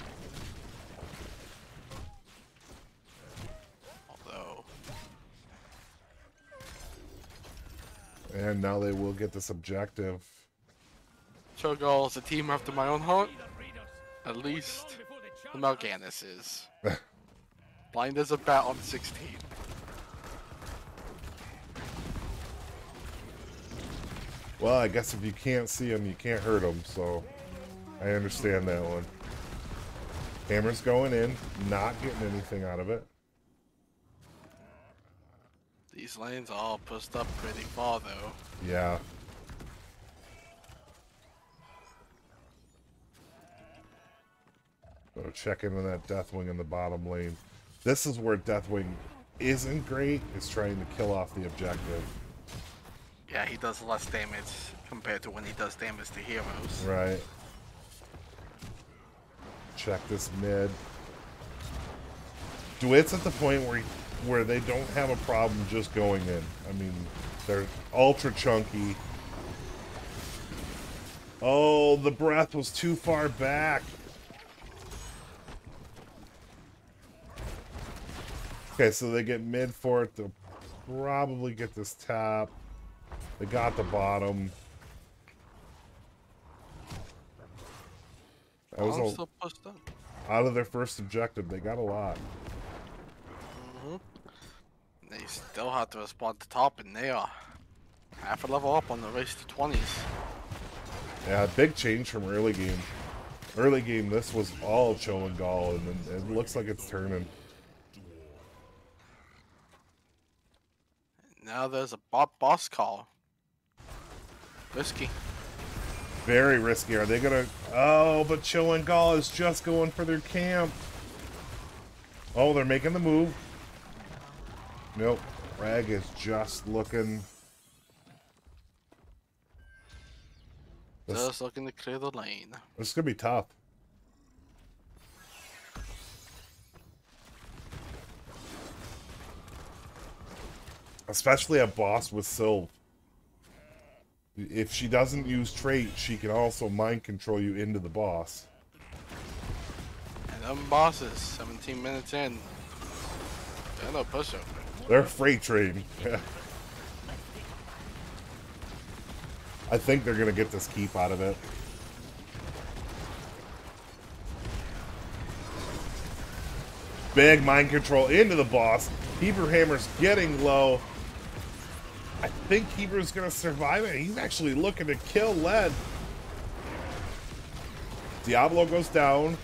Although, And now they will get this objective. Cho'Gall is a team after my own heart. At least the Mal'Ganis is. Blind as a bat on 16. Well, I guess if you can't see them, you can't hurt them, so I understand that one. Hammer's going in, not getting anything out of it. These lanes are all pushed up pretty far though. Yeah. We'll check in on that Deathwing in the bottom lane. This is where Deathwing isn't great, is trying to kill off the objective. Yeah, he does less damage compared to when he does damage to heroes. Right. Check this mid. DeWitt's at the point where they don't have a problem just going in. I mean, they're ultra chunky. Oh, the breath was too far back. Okay, so they get mid for it. They'll probably get this top. They got the bottom. That was I'm still pushed up. out of their first objective. They got a lot. They still have to respond to top, and they are half a level up on the race to 20s. Yeah, big change from early game. Early game, this was all Cho and Gall, and it looks like it's turning. Now there's a boss call. Risky. Very risky. Are they gonna... Oh, but Cho and Gall is just going for their camp. Oh, they're making the move. Nope. Rag is just looking... Just looking to clear the lane. This is gonna be tough. Especially a boss with Sylve. If she doesn't use trait, she can also mind control you into the boss. And them bosses, 17 minutes in, they're no pushover. They're a freight train. I think they're gonna get this keep out of it. Big mind control into the boss. Hebrew Hammer's getting low. I think Hebrew's gonna survive it. He's actually looking to kill Led. Diablo goes down.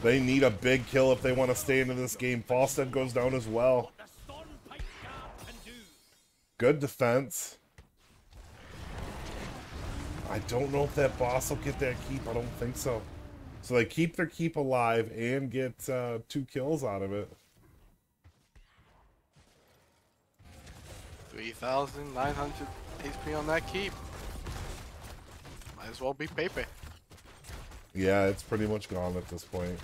They need a big kill if they want to stay into this game. Falstead goes down as well. Good defense. I don't know if that boss will get that keep. I don't think so. So they keep their keep alive and get 2 kills out of it. 3,900 HP on that keep. Might as well be paper. Yeah, it's pretty much gone at this point.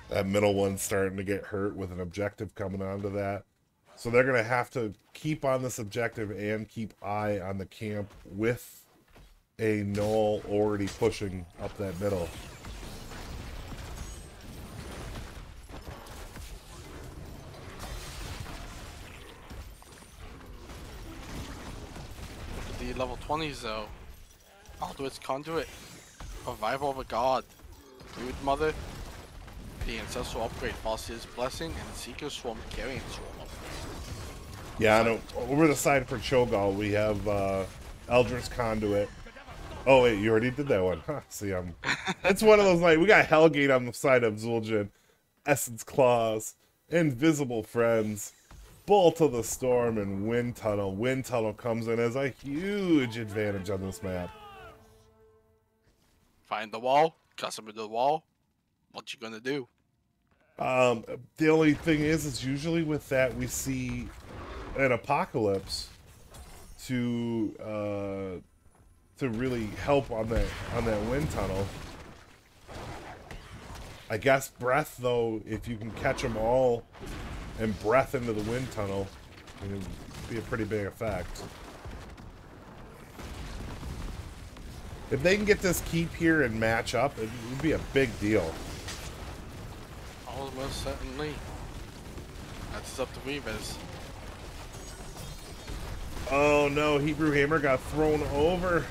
That middle one's starting to get hurt with an objective coming onto that. So they're going to have to keep on this objective and keep eye on the camp with a Null already pushing up that middle. The level 20s though. Alduin's Conduit. Revival of a God. Brood Mother. The Ancestral Upgrade. Falsia's Blessing. And Seeker Swarm Carrion Swarm. Yeah, I know. Over the side for Cho'Gall, we have Eldritch Conduit. Oh, wait, you already did that one. Huh, see, it's one of those, like, we got Hellgate on the side of Zul'jin. Essence Claws. Invisible Friends. Bolt of the Storm and Wind Tunnel. Wind Tunnel comes in as a huge advantage on this map. Find the wall. Customer the wall. What you gonna do? The only thing is usually with that we see an Apocalypse to really help on that Wind Tunnel. I guess Breath, though, if you can catch them all and Breath into the Wind Tunnel, it would be a pretty big effect. If they can get this keep here and match up, it would be a big deal. Almost certainly. That's up to Revis. Oh no, Hebrew Hammer got thrown over.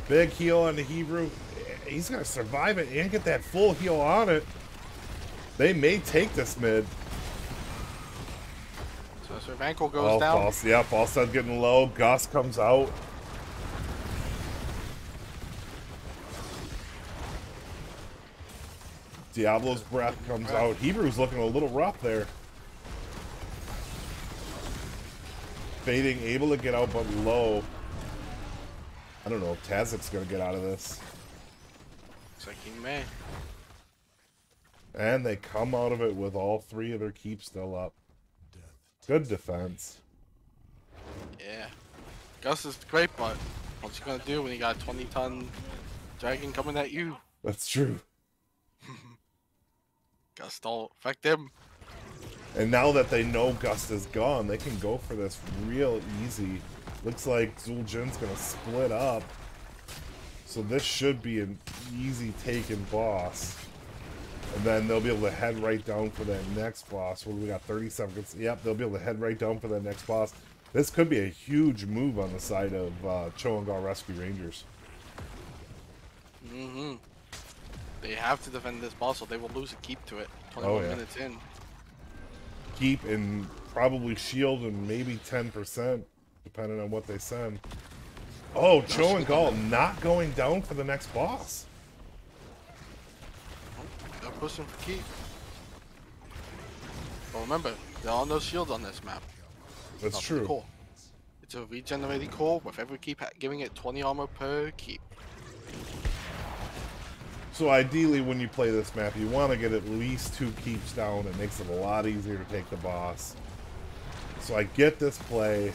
Big heal on the Hebrew. He's going to survive it and get that full heal on it. They may take this mid. So Cervanko goes down. Falstead getting low. Gus comes out. Diablo's breath comes out. Hebrew's looking a little rough there. Fading, able to get out, but low. I don't know if Tazik's gonna get out of this. Looks like he may. And they come out of it with all 3 of their keeps still up. Good defense. Yeah. Gus is great, but what's he gonna do when you got a 20-ton dragon coming at you? That's true. Gus don't affect him. And now that they know Gust is gone, they can go for this real easy. Looks like Zueljin's gonna split up. So this should be an easy taken boss. And then they'll be able to head right down for that next boss. What do we got? 30 seconds. Yep, they'll be able to head right down for that next boss. This could be a huge move on the side of Cho and Gall Rescue Rangers. Mm-hmm. They have to defend this boss or they will lose a keep to it. 21 minutes in. Keep and probably shield and maybe 10%, depending on what they send. Oh, Cho and Gall not going down for the next boss. They're pushing for keep. But remember, there are no shields on this map. That's Not true. Core. It's a regenerating core with every keep giving it 20 armor per keep. So ideally, when you play this map, you want to get at least 2 keeps down. It makes it a lot easier to take the boss. So I get this play.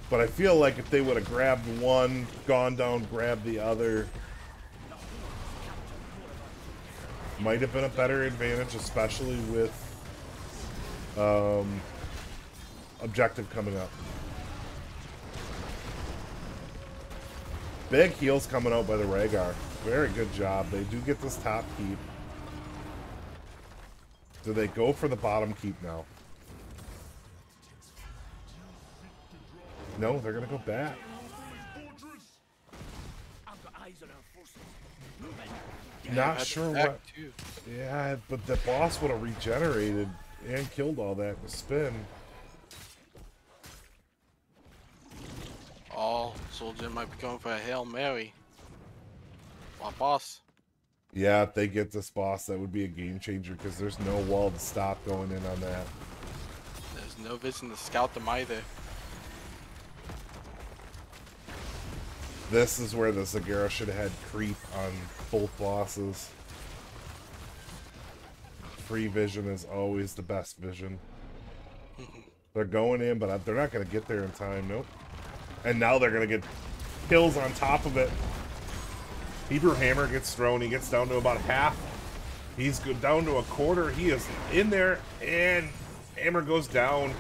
But I feel like if they would have grabbed one, gone down, grabbed the other, might have been a better advantage, especially with objective coming up. Big heals coming out by the Rhaegar. Very good job. They do get this top keep. Do they go for the bottom keep now? No, they're going to go back. Not sure what. Yeah, but the boss would have regenerated and killed all that with spin. Oh, Soldier might be going for a Hail Mary. One boss. Yeah, if they get this boss, that would be a game changer because there's no walled stop going in on that. There's no vision to scout them either. This is where the Zagara should have had creep on both bosses. Free vision is always the best vision. They're going in, but they're not going to get there in time. Nope. And now they're going to get kills on top of it. Hebrew Hammer gets thrown. He gets down to about half. He's down to a quarter. He is in there, and Hammer goes down.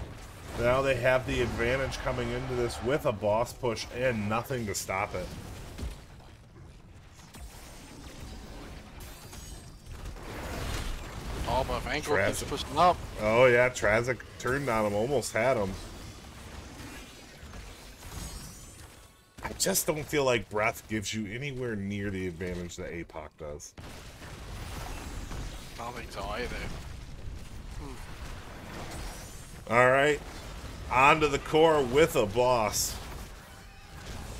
Now they have the advantage coming into this with a boss push and nothing to stop it. Oh, but Vanko keeps pushing up. Oh yeah, Trazic turned on him, almost had him. I just don't feel like Breath gives you anywhere near the advantage that APOC does. I don't think so either. Alright. Onto the core with a boss.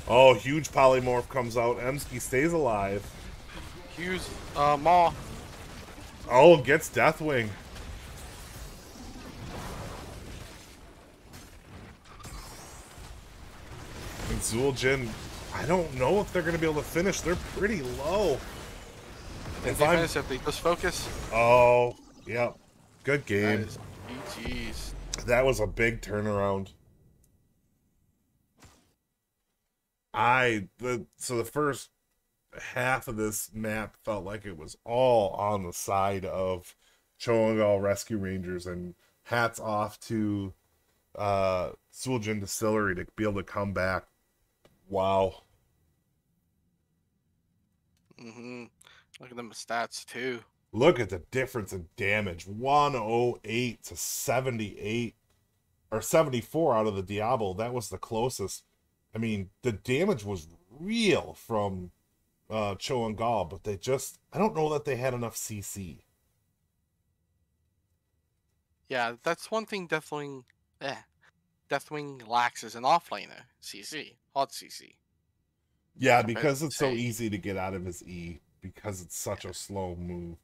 Oh, huge polymorph comes out. Emsky stays alive. Huge Maw. Oh, gets Deathwing. And Zueljin, I don't know if they're going to be able to finish. They're pretty low. If they finish, if they just focus. Oh, yep. Good game. That is GG's. That was a big turnaround. So the first half of this map felt like it was all on the side of Cho and Gall Rescue Rangers, and hats off to Zueljin Distillery to be able to come back. Wow. Look at them stats too. Look at the difference in damage. 108 to 78. Or 74 out of the Diablo. That was the closest. I mean, the damage was real from Cho and Gall, but they just... I don't know that they had enough CC. Yeah, that's one thing Deathwing lacks as an offlaner. CC. Hot CC. Yeah, because it's so easy to get out of his E. Because it's such a slow move.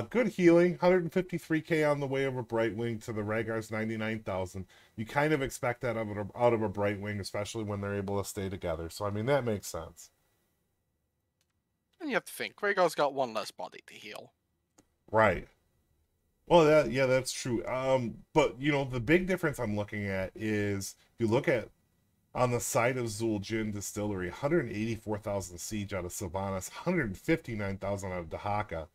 Good healing, 153k on the way of a Brightwing to the Rhaegar's 99,000. You kind of expect that out of a Brightwing, especially when they're able to stay together. So, I mean, that makes sense. And you have to think, Rhaegar's got one less body to heal. Right. Well, yeah, that's true. But, you know, the big difference I'm looking at is, if you look at on the side of Zul'jin Distillery, 184,000 siege out of Sylvanas, 159,000 out of Dahaka.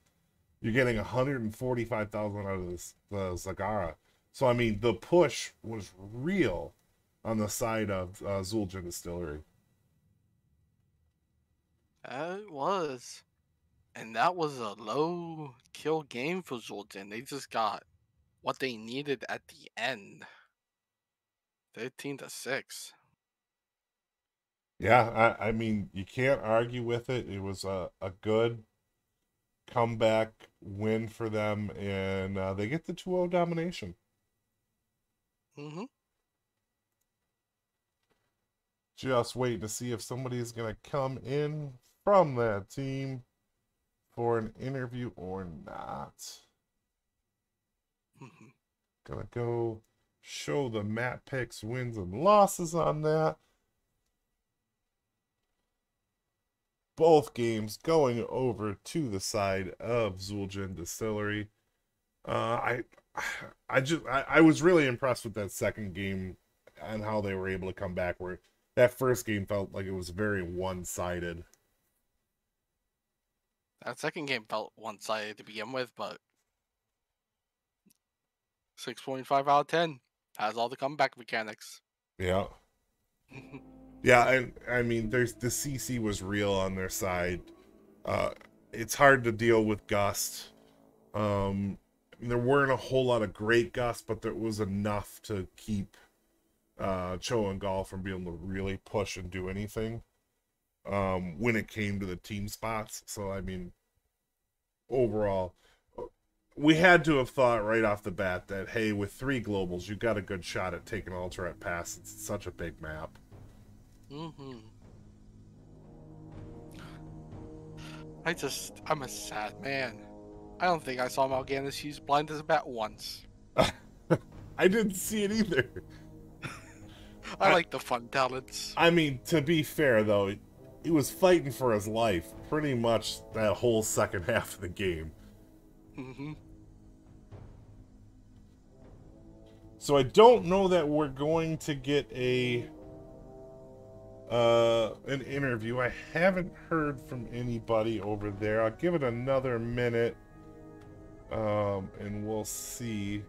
You're getting 145,000 out of the Zagara. So, I mean, the push was real on the side of Zul'jin Distillery. It was. And that was a low kill game for Zul'jin. They just got what they needed at the end. 13-6. Yeah, I mean, you can't argue with it. It was a good comeback win for them, and they get the 2-0 domination. Mm-hmm. Just waiting to see if somebody's going to come in from that team for an interview or not. Mm-hmm. Gonna go show the map picks, wins, and losses on that. Both games going over to the side of Zul'jin Distillery. I was really impressed with that second game and how they were able to come back, where that first game felt like it was very one-sided. That second game felt one-sided to begin with, but 6.5 out of 10 has all the comeback mechanics. Yeah. Yeah, and I mean, there's the CC was real on their side. It's hard to deal with Gust. There weren't a whole lot of great Gust, but there was enough to keep Cho and Gall from being able to really push and do anything when it came to the team spots. So, I mean, overall, we had to have thought right off the bat that, hey, with 3 globals, you got a good shot at taking Ultra Pass. It's such a big map. Mm-hmm. I'm a sad man. I don't think I saw Mal'Ganis use blind as a bat once. I didn't see it either. I like the fun talents. I mean, to be fair, though, he was fighting for his life pretty much that whole second half of the game. Mm-hmm. So I don't know that we're going to get an interview. I haven't heard from anybody over there. I'll give it another minute, and we'll see.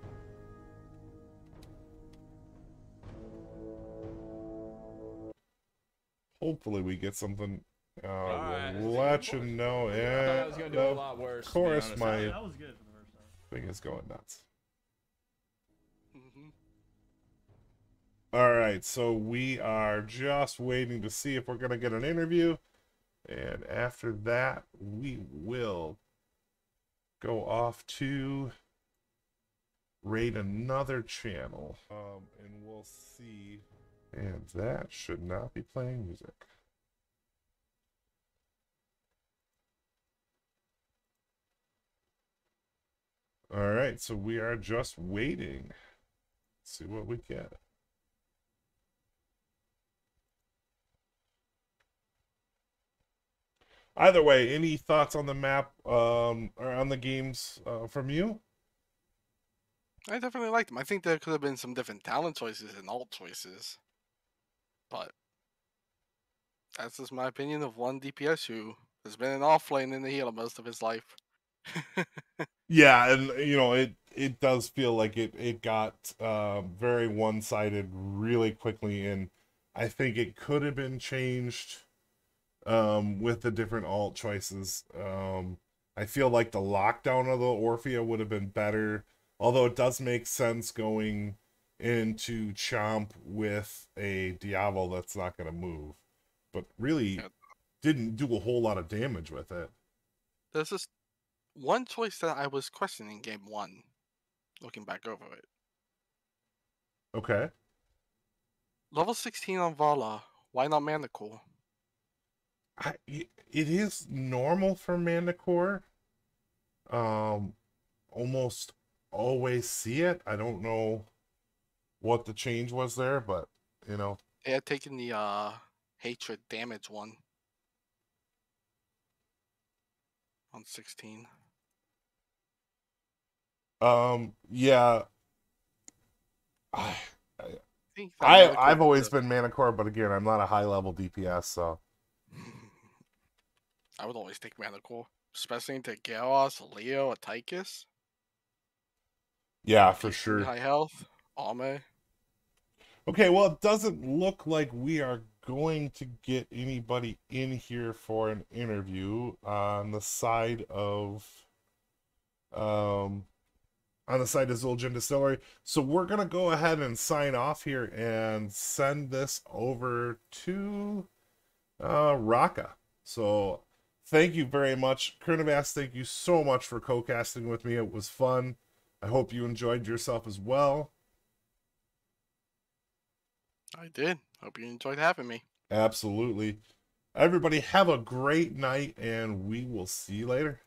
Hopefully we get something. We'll let you know. Yeah, of course, my thing is going nuts. All right, so we are just waiting to see if we're going to get an interview. And after that, we will go off to raid another channel. And we'll see. And that should not be playing music. All right, so we are just waiting. Let's see what we get. Either way, any thoughts on the map or on the games from you? I definitely liked them. I think there could have been some different talent choices and alt choices. But that's just my opinion of one DPS who has been an off lane in the healer most of his life. Yeah, and you know, it does feel like it got very one-sided really quickly, and I think it could have been changed with the different alt choices. I feel like the lockdown of the Orphea would have been better, although it does make sense going into Chomp with a Diavol that's not going to move, but really didn't do a whole lot of damage with it. There's just one choice that I was questioning game 1, looking back over it. Okay. Level 16 on Vala, why not Manticore? It is normal for Manticore. almost always see it. I don't know what the change was there, but you know. They had taken the hatred damage one on 16. Yeah. I think that Mana I've Core always was been Mana Core, but again, I'm not a high level DPS, so I would always take Mana Core, especially into Gallus, Leo, or Tychus. yeah, for Decent sure. high health, Ame. Okay, well, it doesn't look like we are going to get anybody in here for an interview on the side of Zul'jin Distillery. So we're gonna go ahead and sign off here and send this over to Raka. So thank you very much, Kernavas. Thank you so much for co-casting with me. It was fun. I hope you enjoyed yourself as well. I did. Hope you enjoyed having me. Absolutely. Everybody have a great night, and we will see you later.